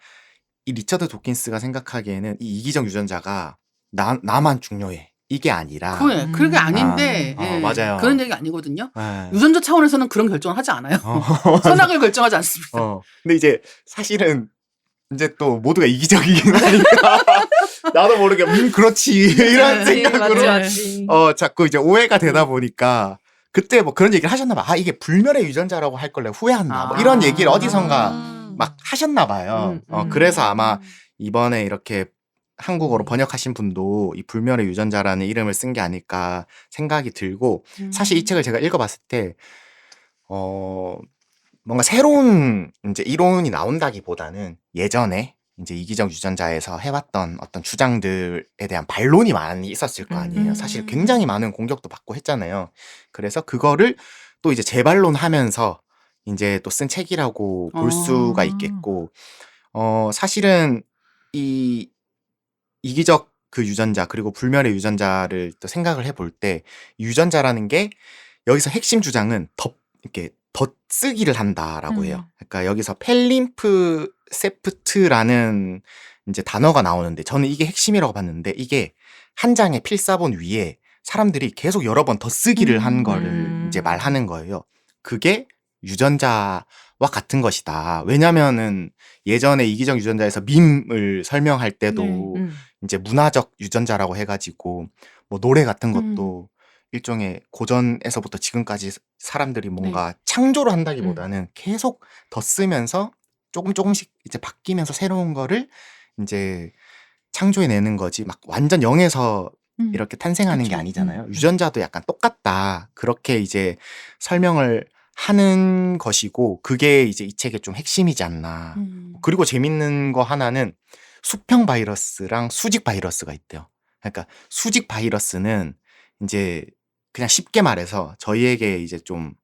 이 리처드 도킨스가 생각하기에는 이 이기적 유전자가 나만 중요해. 이게 아니라 그게 아닌데 예. 맞아요. 그런 얘기가 아니거든요. 예. 유전자 차원에서는 그런 결정을 하지 않아요. 선악을 결정하지 않습니다. 근데 이제 사실은 이제 또 모두가 이기적이긴 하니까 나도 모르게 그렇지 이런 네, 생각으로 맞지. 자꾸 이제 오해가 되다 보니까 그때 뭐 그런 얘기를 하셨나 봐. 이게 불멸의 유전자라고 할 걸래 후회한다. 뭐 이런 얘기를 어디선가 막 하셨나 봐요. 그래서 아마 이번에 이렇게 한국어로 번역하신 분도 이 불멸의 유전자라는 이름을 쓴 게 아닐까 생각이 들고 사실 이 책을 제가 읽어봤을 때 뭔가 새로운 이제 이론이 나온다기보다는 예전에 이제 이기적 유전자에서 해왔던 어떤 주장들에 대한 반론이 많이 있었을 거 아니에요. 사실 굉장히 많은 공격도 받고 했잖아요. 그래서 그거를 또 이제 재반론하면서 이제 또 쓴 책이라고 볼 수가 있겠고, 사실은 이 이기적 그 유전자 그리고 불멸의 유전자를 또 생각을 해볼 때 유전자라는 게 여기서 핵심 주장은 이렇게 덧쓰기를 한다라고 해요. 그러니까 여기서 펠림프세프트라는 이제 단어가 나오는데 저는 이게 핵심이라고 봤는데 이게 한 장의 필사본 위에 사람들이 계속 여러 번 덧쓰기를 한 거를 이제 말하는 거예요. 그게 유전자와 같은 것이다. 왜냐면은 예전에 이기적 유전자에서 밈을 설명할 때도 이제 문화적 유전자라고 해가지고 뭐 노래 같은 것도 일종의 고전에서부터 지금까지 사람들이 뭔가 창조를 한다기보다는 계속 덧쓰면서 조금씩 이제 바뀌면서 새로운 거를 이제 창조해내는 거지 막 완전 0에서 이렇게 탄생하는 게 아니잖아요. 유전자도 약간 똑같다. 그렇게 이제 설명을 하는 것이고 그게 이제 이 책의 좀 핵심이지 않나. 그리고 재밌는 거 하나는 수평 바이러스랑 수직 바이러스가 있대요. 그러니까 수직 바이러스는 이제 그냥 쉽게 말해서 저희에게 이제 좀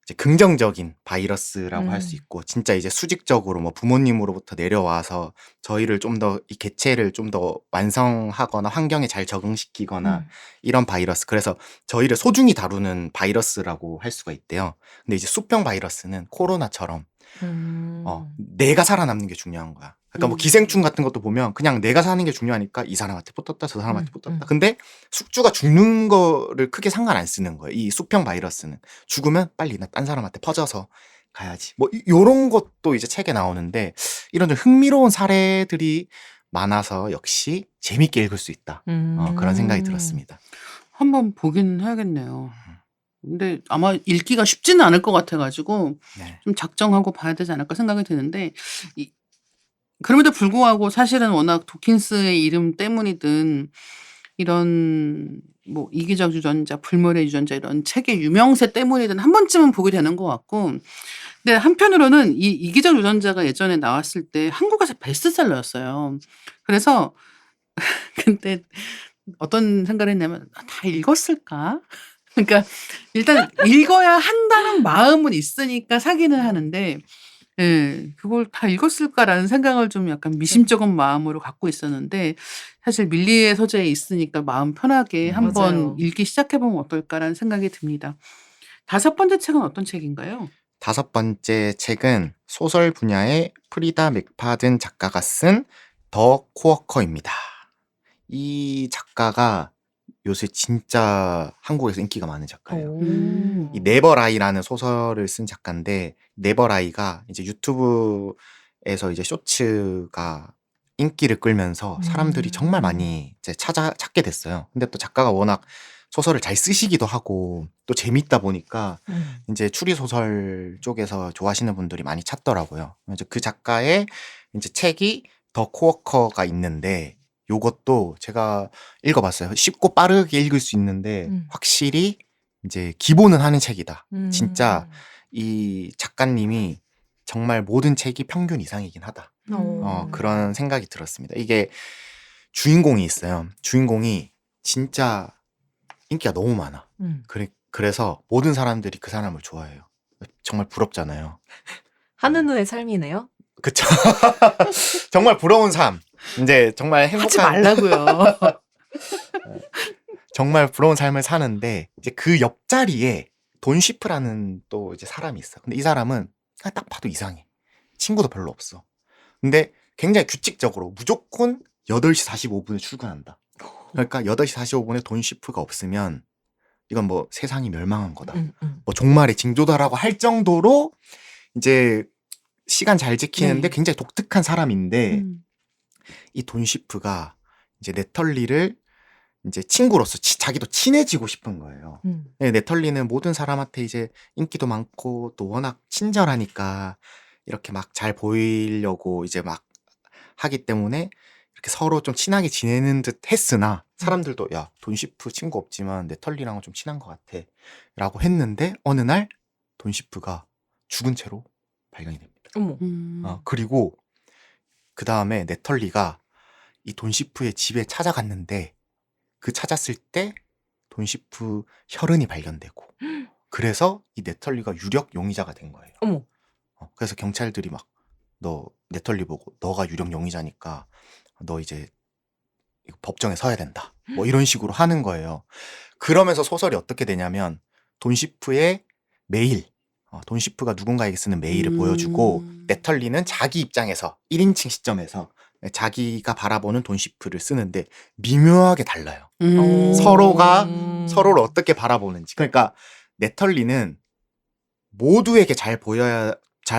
이제 긍정적인 바이러스라고 할 수 있고 진짜 이제 수직적으로 뭐 부모님으로부터 내려와서 저희를 좀 더 이 개체를 좀 더 완성하거나 환경에 잘 적응시키거나 이런 바이러스. 그래서 저희를 소중히 다루는 바이러스라고 할 수가 있대요. 근데 이제 수평 바이러스는 코로나처럼 내가 살아남는 게 중요한 거야. 그러니까 뭐 기생충 같은 것도 보면 그냥 내가 사는 게 중요하니까 이 사람한테 붙었다 저 사람한테 붙었다. 근데 숙주가 죽는 거를 크게 상관 안 쓰는 거예요. 이 수평 바이러스는 죽으면 빨리 딴 사람한테 퍼져서 가야지. 뭐 요런 것도 이제 책에 나오는데 이런 좀 흥미로운 사례들이 많아서 역시 재밌게 읽을 수 있다. 그런 생각이 들었습니다. 한번 보긴 해야겠네요. 근데 아마 읽기가 쉽지는 않을 것 같아가지고 네. 좀 작정하고 봐야 되지 않을까 생각이 드는데 그럼에도 불구하고 사실은 워낙 도킨스의 이름 때문이든 이런 뭐 이기적 유전자, 불멸의 유전자 이런 책의 유명세 때문이든 한 번쯤은 보게 되는 것 같고 근데 한편으로는 이 이기적 유전자가 예전에 나왔을 때 한국에서 베스트셀러였어요. 그래서 근데 어떤 생각을 했냐면 '아 다 읽었을까?' 그러니까 일단 읽어야 한다는 마음은 있으니까 사기는 하는데 예. '그걸 다 읽었을까?'라는 생각을 좀 약간 미심쩍은 마음으로 갖고 있었는데 사실 밀리의 소재에 있으니까 마음 편하게 한번 맞아요. 읽기 시작해 보면 어떨까라는 생각이 듭니다. 5번째 책은 어떤 책인가요? 5번째 책은 소설 분야의 프리다 맥파든 작가가 쓴 더 코워커입니다. 이 작가가 요새 진짜 한국에서 인기가 많은 작가예요. 이 네버라이라는 소설을 쓴 작가인데 네버라이가 이제 유튜브에서 이제 쇼츠가 인기를 끌면서 사람들이 정말 많이 이제 찾게 됐어요. 근데 또 작가가 워낙 소설을 잘 쓰시기도 하고 또 재밌다 보니까 이제 추리 소설 쪽에서 좋아하시는 분들이 많이 찾더라고요. 이제 그 작가의 이제 책이 더 코워커가 있는데 요것도 제가 읽어봤어요. 쉽고 빠르게 읽을 수 있는데 확실히 이제 기본은 하는 책이다. 진짜 이 작가님이 정말 모든 책이 평균 이상이긴 하다. 그런 생각이 들었습니다. 이게 주인공이 있어요. 주인공이 진짜 인기가 너무 많아. 그래서 모든 사람들이 그 사람을 좋아해요. 정말 부럽잖아요. 한은우의 삶이네요. 그쵸. 정말 부러운 삶. 이제 정말 하지 행복한 말라고요. 정말 부러운 삶을 사는데 이제 그 옆자리에 돈 쉬프라는 또 이제 사람이 있어. 근데 이 사람은 그냥 딱 봐도 이상해. 친구도 별로 없어. 근데 굉장히 규칙적으로 무조건 8시 45분에 출근한다. 그러니까 8시 45분에 돈 쉬프가 없으면 이건 뭐 세상이 멸망한 거다. 뭐 종말의 징조다라고 할 정도로 이제 시간 잘 지키는데 네. 굉장히 독특한 사람인데 이 돈 쉬프가 이제 네털리를 이제 친구로서 자기도 친해지고 싶은 거예요. 네털리는 모든 사람한테 이제 인기도 많고 또 워낙 친절하니까 이렇게 막 잘 보이려고 이제 막 하기 때문에 이렇게 서로 좀 친하게 지내는 듯 했으나 사람들도 야, 돈 쉬프 친구 없지만 네털리랑은 좀 친한 것 같아 라고 했는데 어느 날 돈 쉬프가 죽은 채로 발견이 됩니다. 어머. 그리고 그 다음에 네털리가 이 돈 쉬프의 집에 찾아갔는데 그 찾았을 때 돈 쉬프 혈흔이 발견되고 그래서 이 네털리가 유력 용의자가 된 거예요. 어머. 그래서 경찰들이 막 너 네털리 보고 너가 유력 용의자니까 너 이제 이거 법정에 서야 된다. 뭐 이런 식으로 하는 거예요. 그러면서 소설이 어떻게 되냐면 돈 쉬프의 메일, 돈 쉬프가 누군가에게 쓰는 메일을 보여주고 네털리는 자기 입장에서 1인칭 시점에서 자기가 바라보는 돈 쉬프를 쓰는데 미묘하게 달라요. 서로가 서로를 어떻게 바라보는지. 그러니까 네털리는 모두에게 잘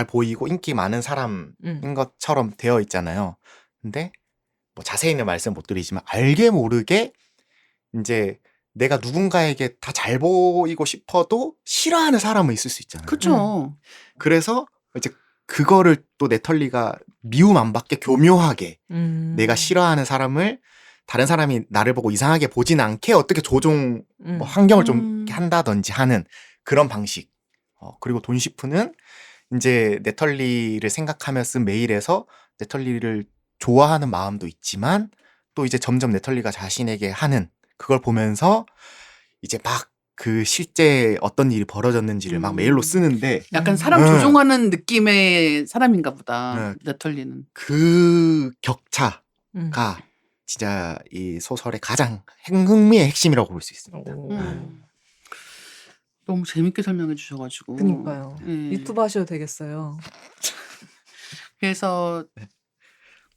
보이고 인기 많은 사람인 것처럼 되어 있잖아요. 근데 뭐 자세히는 말씀 못 드리지만 알게 모르게 이제 내가 누군가에게 다 잘 보이고 싶어도 싫어하는 사람은 있을 수 있잖아요. 그쵸. 그래서 이제 그거를 또 네털리가 미움 안 받게 교묘하게 내가 싫어하는 사람을 다른 사람이 나를 보고 이상하게 보진 않게 어떻게 조종 뭐 환경을 좀 한다든지 하는 그런 방식. 그리고 돈 쉬프는 이제 네털리를 생각하며 쓴 메일에서 네털리를 좋아하는 마음도 있지만 또 이제 점점 네털리가 자신에게 하는 그걸 보면서 이제 막 그 실제 어떤 일이 벌어졌는지를 막 메일로 쓰는데 약간 사람 조종하는 느낌의 사람인가 보다. 네. 네털리는. 그 격차가 진짜 이 소설의 가장 흥미의 핵심이라고 볼 수 있습니다. 너무 재밌게 설명해 주셔가지고. 그니까요. 예. 유튜브 하셔도 되겠어요. 그래서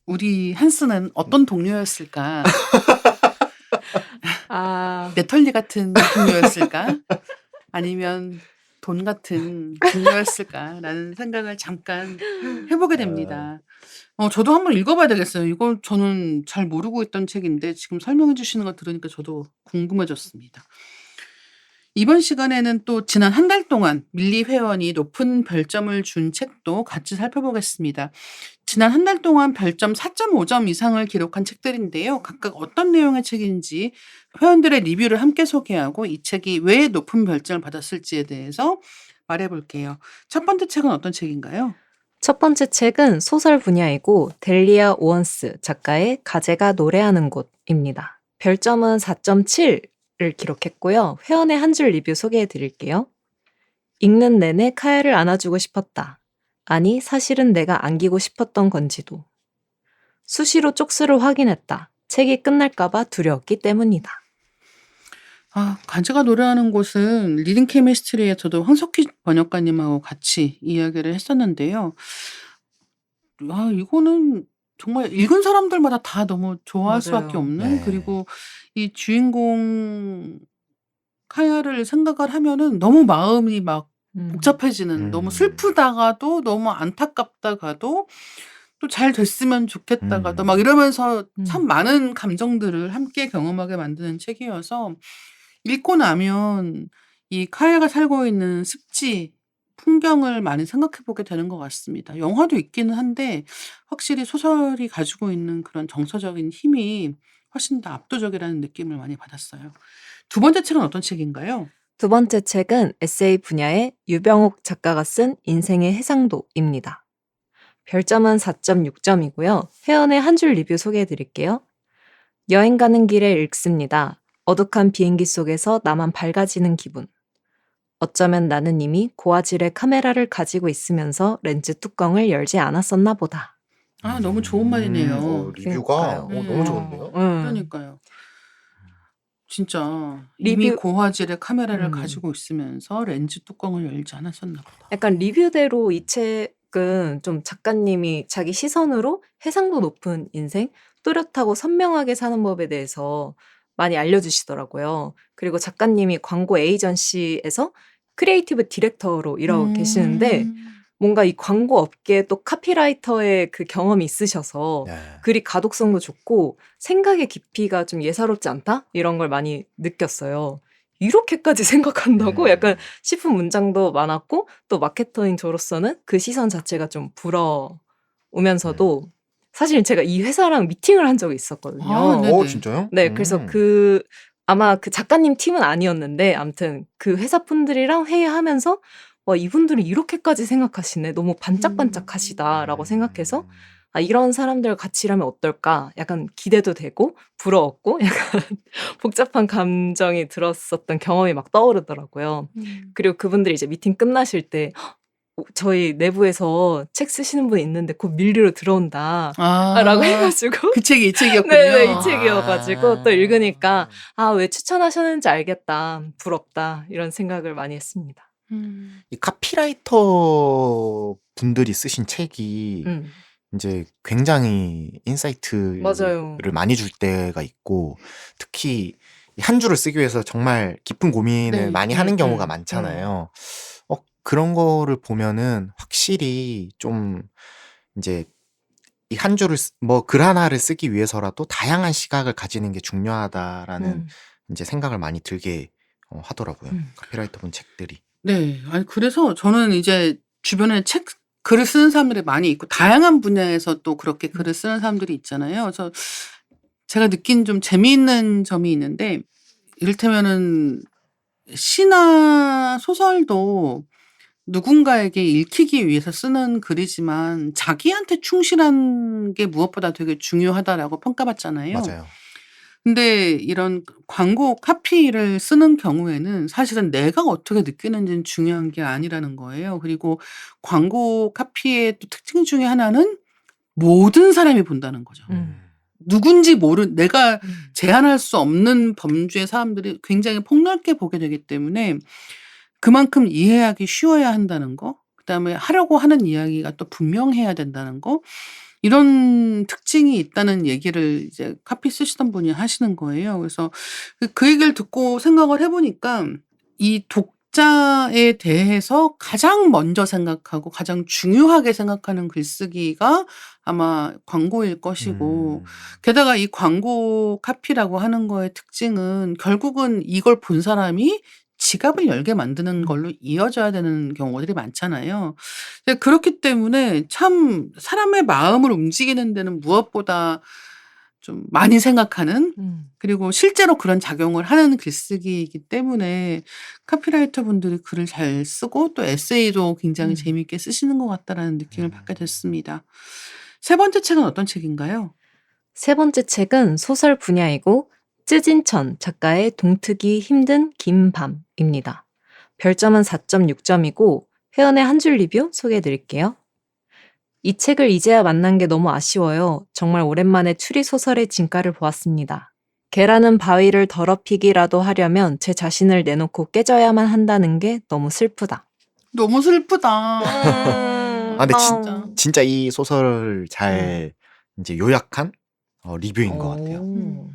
우리 한스는 어떤 동료였을까? 네털리 같은 동료였을까? 아니면 돈 같은 동료였을까라는 생각을 잠깐 해보게 됩니다. 저도 한번 읽어봐야 되겠어요. 이걸 저는 잘 모르고 있던 책인데 지금 설명해 주시는 거 들으니까 저도 궁금해졌습니다. 이번 시간에는 또 지난 한 달 동안 밀리 회원이 높은 별점을 준 책도 같이 살펴보겠습니다. 지난 한 달 동안 별점 4.5점 이상을 기록한 책들인데요. 각각 어떤 내용의 책인지 회원들의 리뷰를 함께 소개하고 이 책이 왜 높은 별점을 받았을지에 대해서 말해볼게요. 첫 번째 책은 어떤 책인가요? 첫 번째 책은 소설 분야이고 델리아 오언스 작가의 가제가 노래하는 곳입니다. 별점은 4.7을 기록했고요. 회원의 한 줄 리뷰 소개해 드릴게요. 읽는 내내 카야를 안아주고 싶었다. 아니, 사실은 내가 안기고 싶었던 건지도. 수시로 쪽수를 확인했다. 책이 끝날까봐 두려웠기 때문이다. 가제가 노래하는 곳은 리딩 케미스트리에서도 황석희 번역가님하고 같이 이야기를 했었는데요. 이거는 정말 읽은 사람들마다 다 너무 좋아할 수밖에 맞아요. 없는 네. 그리고 이 주인공 카야를 생각을 하면은 너무 마음이 막 복잡해지는 너무 슬프다가도 너무 안타깝다가도 또 잘 됐으면 좋겠다가도 막 이러면서 참 많은 감정들을 함께 경험하게 만드는 책이어서 읽고 나면 이 카야가 살고 있는 습지, 풍경을 많이 생각해 보게 되는 것 같습니다. 영화도 있기는 한데 확실히 소설이 가지고 있는 그런 정서적인 힘이 훨씬 더 압도적이라는 느낌을 많이 받았어요. 두 번째 책은 어떤 책인가요? 두 번째 책은 에세이 분야의 유병옥 작가가 쓴 인생의 해상도입니다. 별점은 4.6점이고요. 회원의 한 줄 리뷰 소개해 드릴게요. 여행 가는 길에 읽습니다. 어둑한 비행기 속에서 나만 밝아지는 기분. 어쩌면 나는 이미 고화질의 카메라를 가지고 있으면서 렌즈 뚜껑을 열지 않았었나 보다. 너무 좋은 말이네요. 리뷰가 그러니까요. 너무 좋은데요? 그러니까요. 진짜 이미 리뷰- 고화질의 카메라를 가지고 있으면서 렌즈 뚜껑을 열지 않았었나 보다. 약간 리뷰대로 이 책은 좀 작가님이 자기 시선으로 해상도 높은 인생, 또렷하고 선명하게 사는 법에 대해서 많이 알려주시더라고요. 그리고 작가님이 광고 에이전시에서 크리에이티브 디렉터로 일하고 계시는데 뭔가 이 광고 업계에 또 카피라이터의 그 경험이 있으셔서 네. 글이 가독성도 좋고 생각의 깊이가 좀 예사롭지 않다? 이런 걸 많이 느꼈어요. 이렇게까지 생각한다고? 약간 싶은 문장도 많았고 또 마케터인 저로서는 그 시선 자체가 좀 부러우면서도 사실 제가 이 회사랑 미팅을 한 적이 있었거든요. 네네. 진짜요? 네, 그래서 아마 그 작가님 팀은 아니었는데 아무튼 그 회사 분들이랑 회의하면서 와, 이분들은 이렇게까지 생각하시네. 너무 반짝반짝하시다라고 생각해서 이런 사람들 같이 일하면 어떨까? 약간 기대도 되고 부러웠고 약간 복잡한 감정이 들었었던 경험이 막 떠오르더라고요. 그리고 그분들이 이제 미팅 끝나실 때 저희 내부에서 책 쓰시는 분 있는데 곧 밀리로 들어온다. 라고 해가지고 그 책이 이 책이었군요. 네네, 이 책이어가지고 또 읽으니까 왜 추천하셨는지 알겠다. 부럽다. 이런 생각을 많이 했습니다. 이 카피라이터 분들이 쓰신 책이 이제 굉장히 인사이트를 맞아요. 많이 줄 때가 있고 특히 한 줄을 쓰기 위해서 정말 깊은 고민을 네. 많이 하는 경우가 많잖아요. 그런 거를 보면은 확실히 좀 이제 이 한 줄을 글 하나를 쓰기 위해서라도 다양한 시각을 가지는 게 중요하다라는 이제 생각을 많이 들게 하더라고요. 카피라이터 분 책들이. 네. 그래서 저는 이제 주변에 글을 쓰는 사람들이 많이 있고 다양한 분야에서 또 그렇게 글을 쓰는 사람들이 있잖아요. 그래서 제가 느낀 좀 재미있는 점이 있는데 이를테면은 시나 소설도 누군가에게 읽히기 위해서 쓰는 글이지만 자기한테 충실한 게 무엇보다 되게 중요하다라고 평가받잖아요. 맞아요. 근데 이런 광고 카피를 쓰는 경우에는 사실은 내가 어떻게 느끼는지는 중요한 게 아니라는 거예요. 그리고 광고 카피의 또 특징 중에 하나는 모든 사람이 본다는 거죠. 누군지 내가 제한할 수 없는 범주의 사람들이 굉장히 폭넓게 보게 되기 때문에 그만큼 이해하기 쉬워야 한다는 거, 그다음에 하려고 하는 이야기가 또 분명해야 된다는 거, 이런 특징이 있다는 얘기를 이제 카피 쓰시던 분이 하시는 거예요. 그래서 그 얘기를 듣고 생각을 해보니까 이 독자에 대해서 가장 먼저 생각하고 가장 중요하게 생각하는 글쓰기가 아마 광고일 것이고 게다가 이 광고 카피라고 하는 거의 특징은 결국은 이걸 본 사람이 지갑을 열게 만드는 걸로 이어져야 되는 경우들이 많잖아요. 그렇기 때문에 참 사람의 마음을 움직이는 데는 무엇보다 좀 많이 생각하는, 그리고 실제로 그런 작용을 하는 글쓰기이기 때문에 카피라이터 분들이 글을 잘 쓰고 또 에세이도 굉장히 재미있게 쓰시는 것 같다라는 느낌을 받게 됐습니다. 세 번째 책은 어떤 책인가요? 세 번째 책은 소설 분야이고 쯔진천 작가의 동트기 힘든 긴 밤입니다. 별점은 4.6점이고 회원의 한 줄 리뷰 소개해드릴게요. 이 책을 이제야 만난 게 너무 아쉬워요. 정말 오랜만에 추리소설의 진가를 보았습니다. 개라는 바위를 더럽히기라도 하려면 제 자신을 내놓고 깨져야만 한다는 게 너무 슬프다. 너무 슬프다. 아, 근데 진짜 이 소설을 잘 이제 요약한 리뷰인 것 같아요.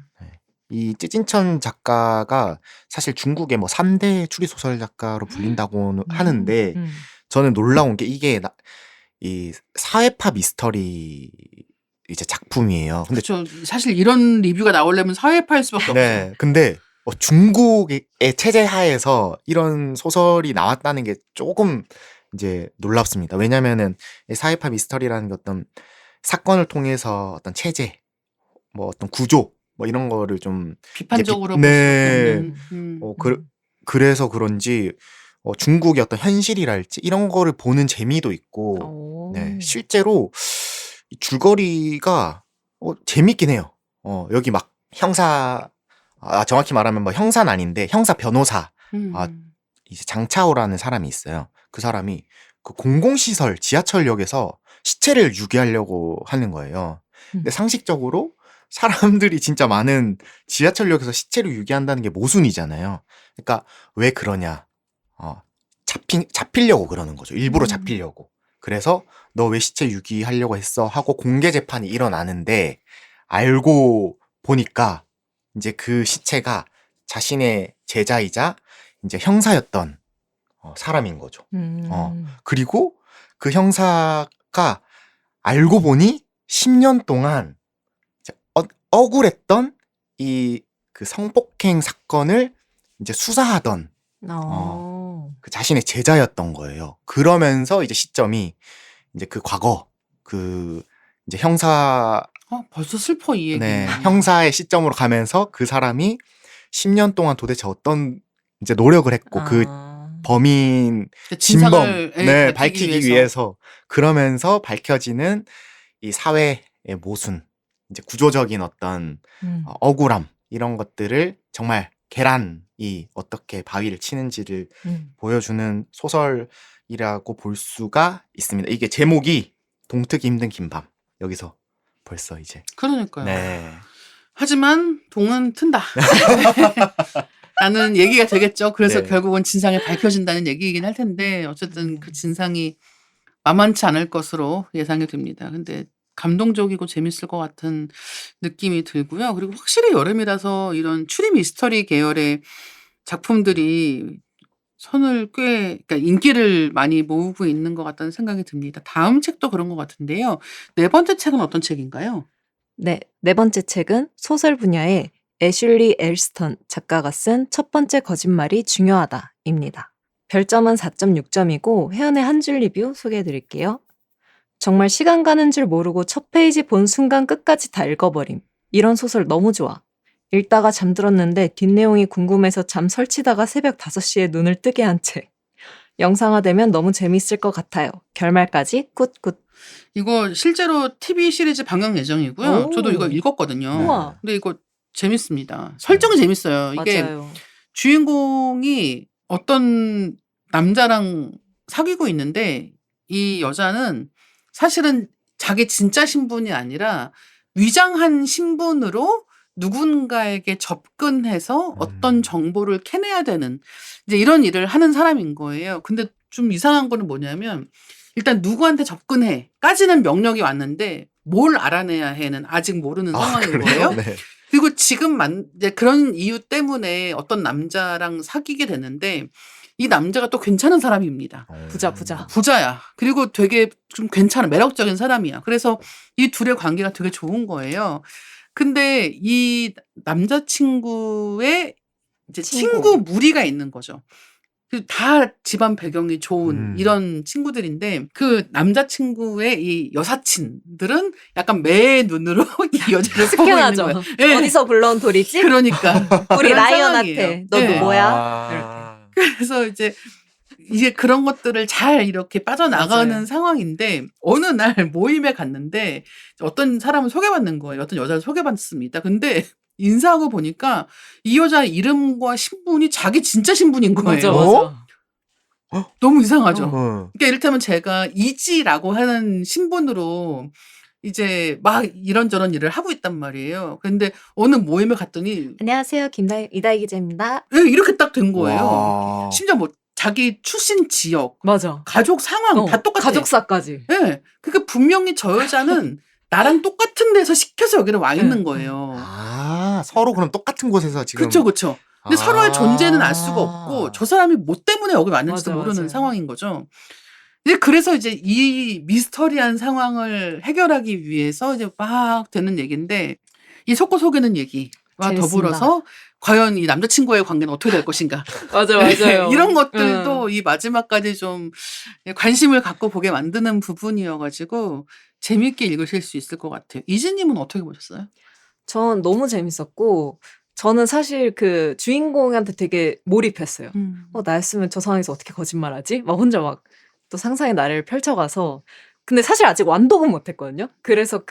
이 찌진천 작가가 사실 중국의 뭐 3대 추리소설 작가로 불린다고 하는데 저는 놀라운 게 이게 이 사회파 미스터리 이제 작품이에요. 근데 그렇죠. 사실 이런 리뷰가 나오려면 사회파일 수밖에 없어요. 네, 근데 중국의 체제 하에서 이런 소설이 나왔다는 게 조금 이제 놀랍습니다. 왜냐면은 이 사회파 미스터리라는 게 어떤 사건을 통해서 어떤 체제, 뭐 어떤 구조, 뭐 이런 거를 좀 비판적으로 볼 네. 수밖에 없는. 그래서 그런지 중국의 어떤 현실이랄지 이런 거를 보는 재미도 있고, 네, 실제로 이 줄거리가 재밌긴 해요. 여기 막 정확히 말하면 뭐 형사는 아닌데 형사 변호사, 이제 장차오라는 사람이 있어요. 그 사람이 그 공공시설 지하철역에서 시체를 유기하려고 하는 거예요. 근데 상식적으로 사람들이 진짜 많은 지하철역에서 시체를 유기한다는 게 모순이잖아요. 그러니까 왜 그러냐? 잡히려고 그러는 거죠. 일부러 잡히려고. 그래서 너 왜 시체 유기하려고 했어? 하고 공개 재판이 일어나는데 알고 보니까 이제 그 시체가 자신의 제자이자 이제 형사였던 사람인 거죠. 그리고 그 형사가 알고 보니 10년 동안 억울했던 이 그 성폭행 사건을 이제 수사하던 그 자신의 제자였던 거예요. 그러면서 이제 시점이 이제 그 과거 그 이제 형사 벌써 슬퍼 이 얘기. 네, 형사의 시점으로 가면서 그 사람이 10년 동안 도대체 어떤 이제 노력을 했고 그 범인 진범 밝히기 위해서 그러면서 밝혀지는 이 사회의 모순, 이제 구조적인 어떤 억울함 이런 것들을 정말 계란이 어떻게 바위를 치는지를 보여주는 소설이라고 볼 수가 있습니다. 이게 제목이 동트기 힘든 긴 밤. 여기서 벌써 이제 그러니까요. 네. 하지만 동은 튼다. 라는 얘기가 되겠죠. 그래서 네. 결국은 진상이 밝혀진다는 얘기이긴 할 텐데 어쨌든 그 진상이 만만치 않을 것으로 예상이 됩니다. 근데 감동적이고 재밌을 것 같은 느낌이 들고요. 그리고 확실히 여름이라서 이런 추리 미스터리 계열의 작품들이 그러니까 인기를 많이 모으고 있는 것 같다는 생각이 듭니다. 다음 책도 그런 것 같은데요. 네 번째 책은 어떤 책인가요? 네 번째 책은 소설 분야의 애슐리 엘스턴 작가가 쓴 첫 번째 거짓말이 중요하다입니다. 별점은 4.6점이고 회원의 한 줄 리뷰 소개해드릴게요. 정말 시간 가는 줄 모르고 첫 페이지 본 순간 끝까지 다 읽어버림. 이런 소설 너무 좋아. 읽다가 잠들었는데 뒷내용이 궁금해서 잠 설치다가 새벽 5시에 눈을 뜨게 한 책. 영상화되면 너무 재밌을 것 같아요. 결말까지 굿굿. 이거 실제로 TV 시리즈 방영 예정이고요. 저도 이거 읽었거든요. 우와. 근데 이거 재밌습니다. 설정이 재밌어요. 이게 맞아요. 주인공이 어떤 남자랑 사귀고 있는데 이 여자는 사실은 자기 진짜 신분이 아니라 위장한 신분으로 누군가에게 접근해서 어떤 정보를 캐내야 되는 이제 이런 일을 하는 사람인 거예요. 근데 좀 이상한 거는 뭐냐면 일단 누구한테 접근해까지는 명령이 왔는데 뭘 알아내야 해는 아직 모르는 상황인 거예요. 네. 그리고 지금 이제 그런 이유 때문에 어떤 남자랑 사귀게 되는데 이 남자가 또 괜찮은 사람입니다. 부자. 부자야. 그리고 되게 좀 괜찮은 매력적인 사람이야. 그래서 이 둘의 관계가 되게 좋은 거예요. 근데 이 남자친구의 이제 친구. 친구 무리가 있는 거죠. 다 집안 배경이 좋은 이런 친구들인데 그 남자친구의 이 여사친들은 약간 매의 눈으로 이 여자를 보고 있는 스캔하죠. 거예요. 예. 어디서 굴러온 돌이지? 그러니까 우리 그런 라이언한테 상황이에요. 너도 예. 뭐야? 그래서 이제 그런 것들을 잘 이렇게 빠져나가는 맞아요. 상황인데 어느 날 모임에 갔는데 어떤 사람을 소개받는 거예요. 어떤 여자를 소개받습니다. 근데 인사하고 보니까 이 여자 이름과 신분이 자기 진짜 신분인 거예요. 맞아. 너무 이상하죠. 어. 그러니까 이를테면 제가 이지라고 하는 신분으로 이제 막 이런저런 일을 하고 있단 말이에요. 근데 어느 모임에 갔더니 안녕하세요. 이다희 기자입니다. 예, 이렇게 딱 된 거예요. 와. 심지어 뭐 자기 출신 지역, 맞아. 가족 상황 다 똑같아. 가족사까지. 예. 그러니까 분명히 저 여자는 나랑 똑같은 데서 시켜서 여기를 와 있는 거예요. 서로 그럼 똑같은 곳에서 지금. 그렇죠, 그렇죠. 근데 서로의 존재는 알 수가 아. 없고 저 사람이 뭐 때문에 여기 왔는지도 맞아, 모르는 맞아요. 상황인 거죠. 이제 그래서 이제 이 미스터리한 상황을 해결하기 위해서 이제 막 되는 얘기인데 이 속고 속이는 얘기와 재밌습니다. 더불어서 과연 이 남자친구와의 관계는 어떻게 될 것인가. 맞아요. 이런 것들도 이 마지막까지 좀 관심을 갖고 보게 만드는 부분이어가지고 재밌게 읽으실 수 있을 것 같아요. 이지님은 어떻게 보셨어요? 전 너무 재밌었고 저는 사실 그 주인공한테 되게 몰입했어요. 나였으면 저 상황에서 어떻게 거짓말하지? 막 혼자 막 또 상상의 나래를 펼쳐가서 근데 사실 아직 완독은 못했거든요. 그래서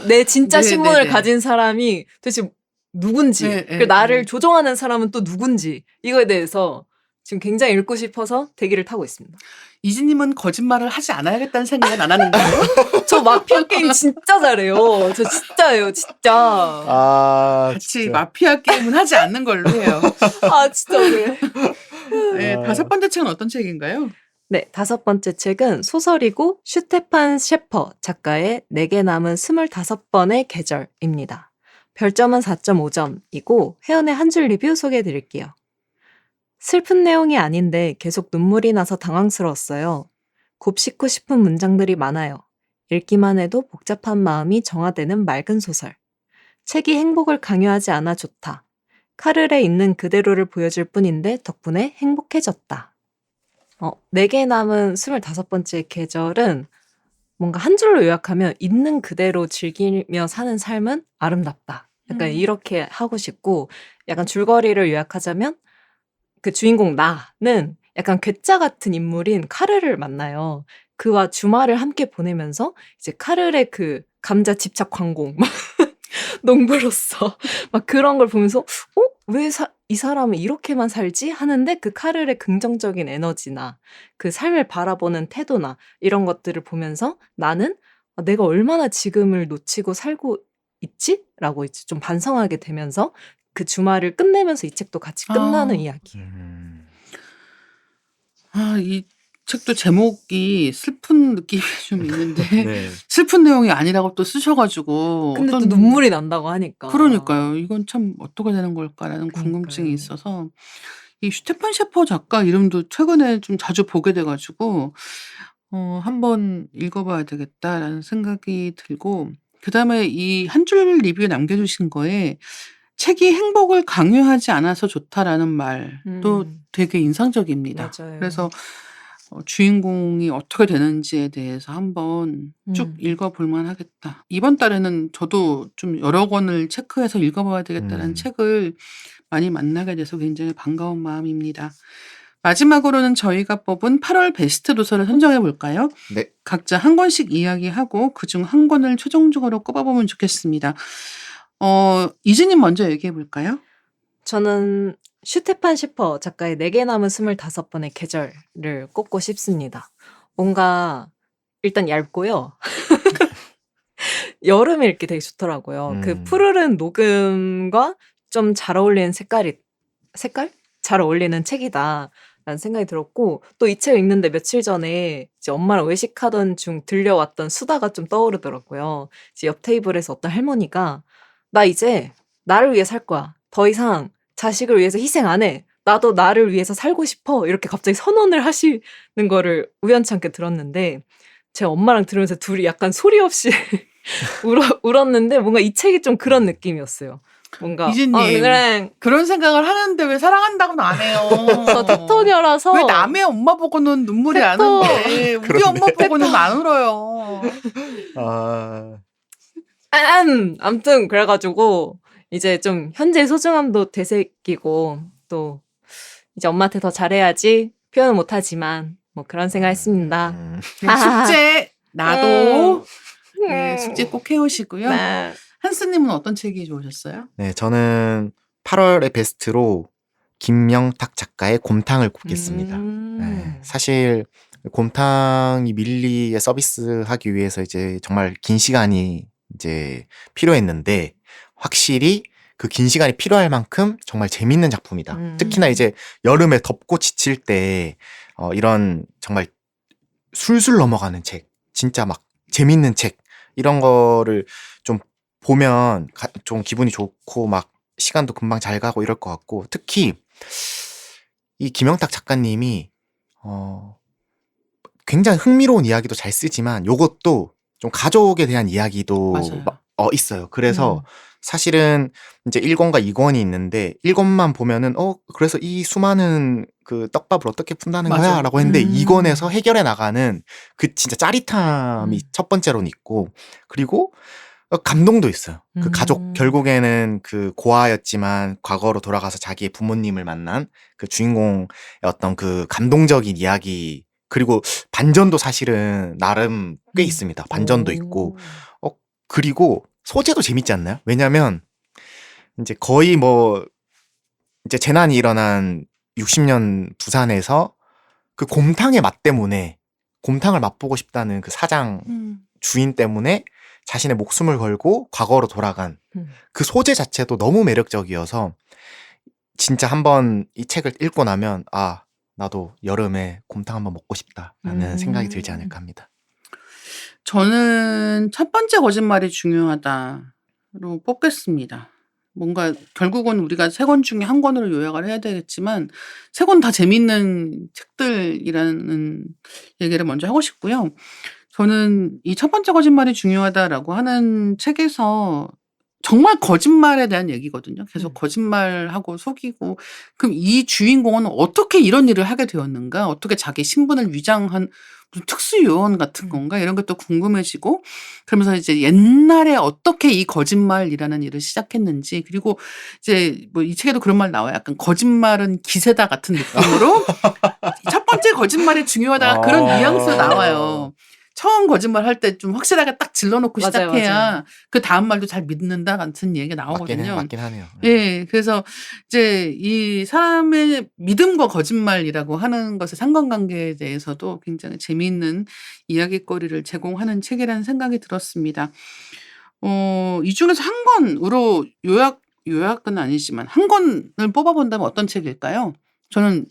내 진짜 네, 신분을 네, 네. 가진 사람이 도대체 누군지 네, 그리고 나를 조종하는 사람은 또 누군지 이거에 대해서 지금 굉장히 읽고 싶어서 대기를 타고 있습니다. 이지님은 거짓말을 하지 않아야겠다는 생각은 안 하는 거예요? 저 마피아 게임 진짜 잘해요. 저 진짜예요, 진짜. 같이 진짜. 마피아 게임은 하지 않는 걸로 해요. 진짜 그래. 네, 5번째 책은 어떤 책인가요? 네, 5번째 책은 소설이고 슈테판 셰퍼 작가의 내게 남은 25번의 계절입니다. 별점은 4.5점이고 회원의 한 줄 리뷰 소개해드릴게요. 슬픈 내용이 아닌데 계속 눈물이 나서 당황스러웠어요. 곱씹고 싶은 문장들이 많아요. 읽기만 해도 복잡한 마음이 정화되는 맑은 소설. 책이 행복을 강요하지 않아 좋다. 카를에 있는 그대로를 보여줄 뿐인데 덕분에 행복해졌다. 내게 남은 25번째 계절은 뭔가 한 줄로 요약하면 있는 그대로 즐기며 사는 삶은 아름답다. 약간 이렇게 하고 싶고 약간 줄거리를 요약하자면 그 주인공 나는 약간 괴짜 같은 인물인 카르를 만나요. 그와 주말을 함께 보내면서 이제 카르의 그 감자 집착 관공 농부로서 막 그런 걸 보면서 왜 이 사람은 이렇게만 살지? 하는데 그 카를의 긍정적인 에너지나 그 삶을 바라보는 태도나 이런 것들을 보면서 나는 내가 얼마나 지금을 놓치고 살고 있지? 라고 이제 좀 반성하게 되면서 그 주말을 끝내면서 이 책도 같이 끝나는 이야기. 이 책도 제목이 슬픈 느낌이 좀 있는데 네. 슬픈 내용이 아니라고 또 쓰셔가지고 근데 또 눈물이 난다고 하니까. 그러니까요. 이건 참 어떻게 되는 걸까라는 궁금증이 있어서 이 슈테판 셰퍼 작가 이름도 최근에 좀 자주 보게 돼가지고 한번 읽어봐야 되겠다라는 생각이 들고 그다음에 이 한 줄 리뷰 남겨주신 거에 책이 행복을 강요하지 않아서 좋다라는 말도 되게 인상적입니다. 맞아요. 그래서 주인공이 어떻게 되는지에 대해서 한번 쭉 읽어볼 만하겠다. 이번 달에는 저도 좀 여러 권을 체크해서 읽어봐야 되겠다는 책을 많이 만나게 돼서 굉장히 반가운 마음입니다. 마지막으로는 저희가 뽑은 8월 베스트 도서를 선정해 볼까요? 네. 각자 한 권씩 이야기하고 그중 한 권을 최종적으로 꼽아보면 좋겠습니다. 이지님 먼저 얘기해 볼까요? 저는 슈테판 셰퍼 작가의 내게 남은 25번의 계절을 꼽고 싶습니다. 뭔가 일단 얇고요. 여름에 읽기 되게 좋더라고요. 그 푸르른 녹음과 좀 잘 어울리는 색깔? 잘 어울리는 책이다. 라는 생각이 들었고 또 이 책을 읽는데 며칠 전에 이제 엄마랑 외식하던 중 들려왔던 수다가 좀 떠오르더라고요. 이제 옆 테이블에서 어떤 할머니가 나 이제 나를 위해 살 거야. 더 이상 자식을 위해서 희생 안 해. 나도 나를 위해서 살고 싶어. 이렇게 갑자기 선언을 하시는 거를 우연찮게 들었는데 제 엄마랑 들으면서 둘이 약간 소리 없이 울었는데 뭔가 이 책이 좀 그런 느낌이었어요. 뭔가 이진님. 그래 그런 생각을 하는데 왜 사랑한다고는 안 해요. 저 텍토녀라서 왜 남의 엄마 보고는 눈물이 안 텍토. 오는데 우리 그러네. 엄마 보고는 안 울어요. 아, 아무튼 그래가지고 이제 좀 현재 소중함도 되새기고 또 이제 엄마한테 더 잘해야지 표현은 못하지만 뭐 그런 생각했습니다. 숙제 나도 네, 음. 숙제 꼭 해오시고요. 네. 한스님은 어떤 책이 좋으셨어요? 네, 저는 8월의 베스트로 김명탁 작가의 곰탕을 꼽겠습니다. 네, 사실 곰탕이 밀리에 서비스하기 위해서 이제 정말 긴 시간이 이제 필요했는데 확실히 그 긴 시간이 필요할 만큼 정말 재밌는 작품이다. 특히나 이제 여름에 덥고 지칠 때 이런 정말 술술 넘어가는 책, 진짜 막 재밌는 책 이런 거를 좀 보면 좀 기분이 좋고 막 시간도 금방 잘 가고 이럴 것 같고 특히 이 김영탁 작가님이 굉장히 흥미로운 이야기도 잘 쓰지만 요것도 좀 가족에 대한 이야기도 맞아요. 있어요. 그래서 사실은 이제 1권과 2권이 있는데 1권만 보면은 그래서 이 수많은 그 떡밥을 어떻게 푼다는 맞아. 거야? 라고 했는데 2권에서 해결해 나가는 그 진짜 짜릿함이 첫 번째로는 있고 그리고 감동도 있어요. 그 가족 결국에는 그 고아였지만 과거로 돌아가서 자기의 부모님을 만난 그 주인공의 어떤 그 감동적인 이야기 그리고 반전도 사실은 나름 꽤 있습니다. 반전도 있고 그리고 소재도 재밌지 않나요? 왜냐면 이제 거의 뭐 이제 재난이 일어난 60년 부산에서 그 곰탕의 맛 때문에 곰탕을 맛보고 싶다는 그 사장 주인 때문에 자신의 목숨을 걸고 과거로 돌아간 그 소재 자체도 너무 매력적이어서 진짜 한번 이 책을 읽고 나면 나도 여름에 곰탕 한번 먹고 싶다라는 생각이 들지 않을까 합니다. 저는 첫 번째 거짓말이 중요하다로 뽑겠습니다. 뭔가 결국은 우리가 3권 중에 1권으로 요약을 해야 되겠지만 3권 다 재밌는 책들이라는 얘기를 먼저 하고 싶고요. 저는 이 첫 번째 거짓말이 중요하다라고 하는 책에서 정말 거짓말에 대한 얘기거든요. 계속 거짓말하고 속이고 그럼 이 주인공은 어떻게 이런 일을 하게 되었는가? 어떻게 자기 신분을 위장한 무슨 특수 요원 같은 건가? 이런 것도 궁금해지고 그러면서 이제 옛날에 어떻게 이 거짓말이라는 일을 시작했는지 그리고 이제 뭐 이 책에도 그런 말 나와요. 약간 거짓말은 기세다 같은 느낌으로 첫 번째 거짓말이 중요하다 그런 뉘앙스가 나와요. 처음 거짓말 할 때 좀 확실하게 딱 질러놓고 맞아요, 시작해야 맞아요. 그 다음 말도 잘 믿는다 같은 얘기가 나오거든요. 맞긴 하네요. 예, 그래서 이제 이 사람의 믿음과 거짓말이라고 하는 것의 상관관계에 대해서도 굉장히 재미있는 이야기거리를 제공하는 책이라는 생각이 들었습니다. 이 중에서 한 권으로 요약은 아니지만 한 권을 뽑아본다면 어떤 책일까요? 저는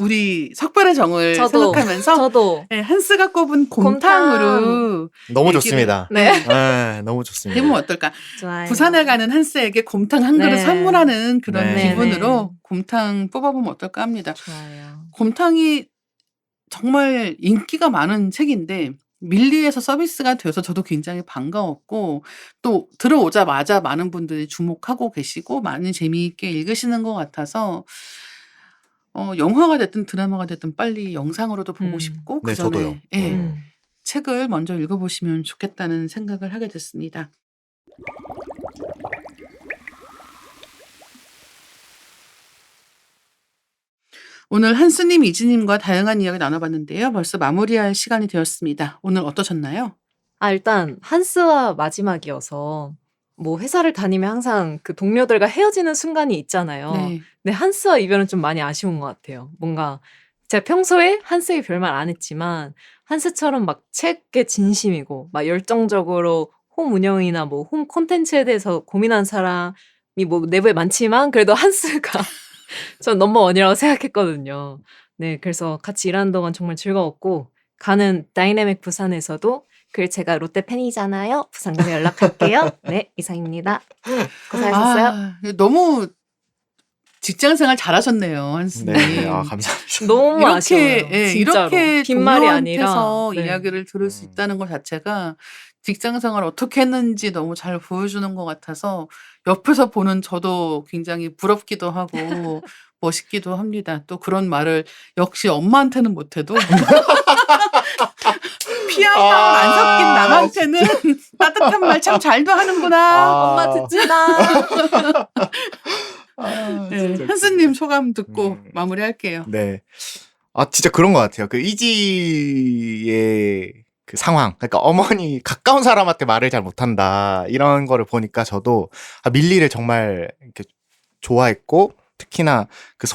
우리 석별의 정을 생각하면서 저도 예, 한스가 꼽은 곰탕으로 너무 얘기를- 좋습니다. 네. 네, 너무 좋습니다. 해보면 어떨까? 좋아요. 부산에 가는 한스에게 곰탕 한 그릇 네. 선물하는 그런 네. 기분으로 네. 곰탕 뽑아보면 어떨까 합니다. 좋아요. 곰탕이 정말 인기가 많은 책인데 밀리에서 서비스가 돼서 저도 굉장히 반가웠고 또 들어오자마자 많은 분들이 주목하고 계시고 많이 재미있게 읽으시는 것 같아서 영화가 됐든 드라마가 됐든 빨리 영상으로도 보고 싶고 네, 그전에 저도요. 예, 책을 먼저 읽어보시면 좋겠다는 생각을 하게 됐습니다. 오늘 한스님, 이지님과 다양한 이야기 나눠봤는데요. 벌써 마무리할 시간이 되었습니다. 오늘 어떠셨나요? 일단 한스와 마지막이어서 뭐 회사를 다니면 항상 그 동료들과 헤어지는 순간이 있잖아요. 네. 근데 한스와 이별은 좀 많이 아쉬운 것 같아요. 뭔가 제가 평소에 한스에게 별말 안 했지만 한스처럼 막 책에 진심이고 막 열정적으로 홈 운영이나 뭐 홈 콘텐츠에 대해서 고민한 사람이 뭐 내부에 많지만 그래도 한스가 전 넘버원이라고 생각했거든요. 네, 그래서 같이 일하는 동안 정말 즐거웠고 가는 다이내믹 부산에서도 제가 롯데 팬이잖아요. 부산 가면 연락할게요. 네, 이상입니다. 고생하셨어요. 너무 직장생활 잘하셨네요, 한스님. 네, 감사합니다. 너무 아쉬워요. 예, 진짜로. 이렇게 빈말이 동료한테서 아니라. 네. 이야기를 들을 수 있다는 것 자체가 직장생활 어떻게 했는지 너무 잘 보여주는 것 같아서 옆에서 보는 저도 굉장히 부럽기도 하고 멋있기도 합니다. 또 그런 말을 역시 엄마한테는 못해도 피 한 방울 안 섞인 남한테는 따뜻한 말 참 잘도 하는구나. 엄마 듣지 마. 네, 한스님 소감 듣고 마무리할게요. 네. 진짜 그런 것 같아요. 그 이지의 그 상황. 그러니까 어머니 가까운 사람한테 말을 잘 못한다. 이런 거를 보니까 저도 밀리를 정말 이렇게 좋아했고, 특히나 그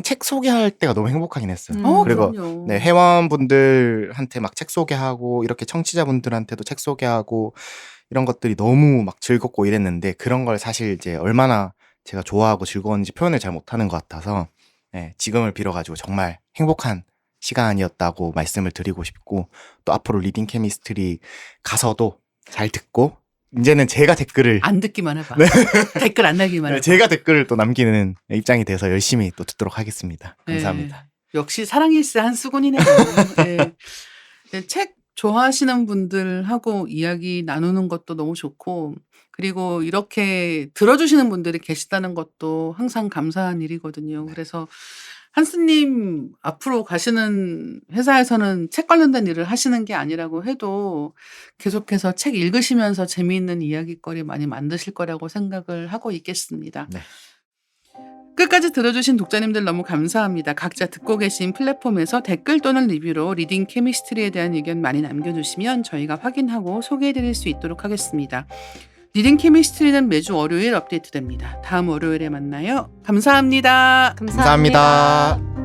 책 소개할 때가 너무 행복하긴 했어요. 그리고 그럼요. 네, 회원분들한테 막 책 소개하고, 이렇게 청취자분들한테도 책 소개하고, 이런 것들이 너무 막 즐겁고 이랬는데, 그런 걸 사실 이제 얼마나 제가 좋아하고 즐거웠는지 표현을 잘 못하는 것 같아서, 네, 지금을 빌어가지고 정말 행복한 시간이었다고 말씀을 드리고 싶고, 또 앞으로 리딩 케미스트리 가서도 잘 듣고, 이제는 제가 댓글을 안 듣기만 해봐. 네. 댓글 안 달기만 해봐. 제가 댓글을 또 남기는 입장이 돼서 열심히 또 듣도록 하겠습니다. 감사합니다. 네, 역시 사랑일세 한수군이네요. 네. 네, 책 좋아하시는 분들하고 이야기 나누는 것도 너무 좋고, 그리고 이렇게 들어주시는 분들이 계시다는 것도 항상 감사한 일이거든요. 그래서 한스님 앞으로 가시는 회사에서는 책 관련된 일을 하시는 게 아니라고 해도 계속해서 책 읽으시면서 재미있는 이야기거리 많이 만드실 거라고 생각을 하고 있겠습니다. 네. 끝까지 들어주신 독자님들 너무 감사합니다. 각자 듣고 계신 플랫폼에서 댓글 또는 리뷰로 리딩 케미스트리에 대한 의견 많이 남겨주시면 저희가 확인하고 소개해드릴 수 있도록 하겠습니다. 리딩 케미스트리는 매주 월요일 업데이트됩니다. 다음 월요일에 만나요. 감사합니다. 감사합니다.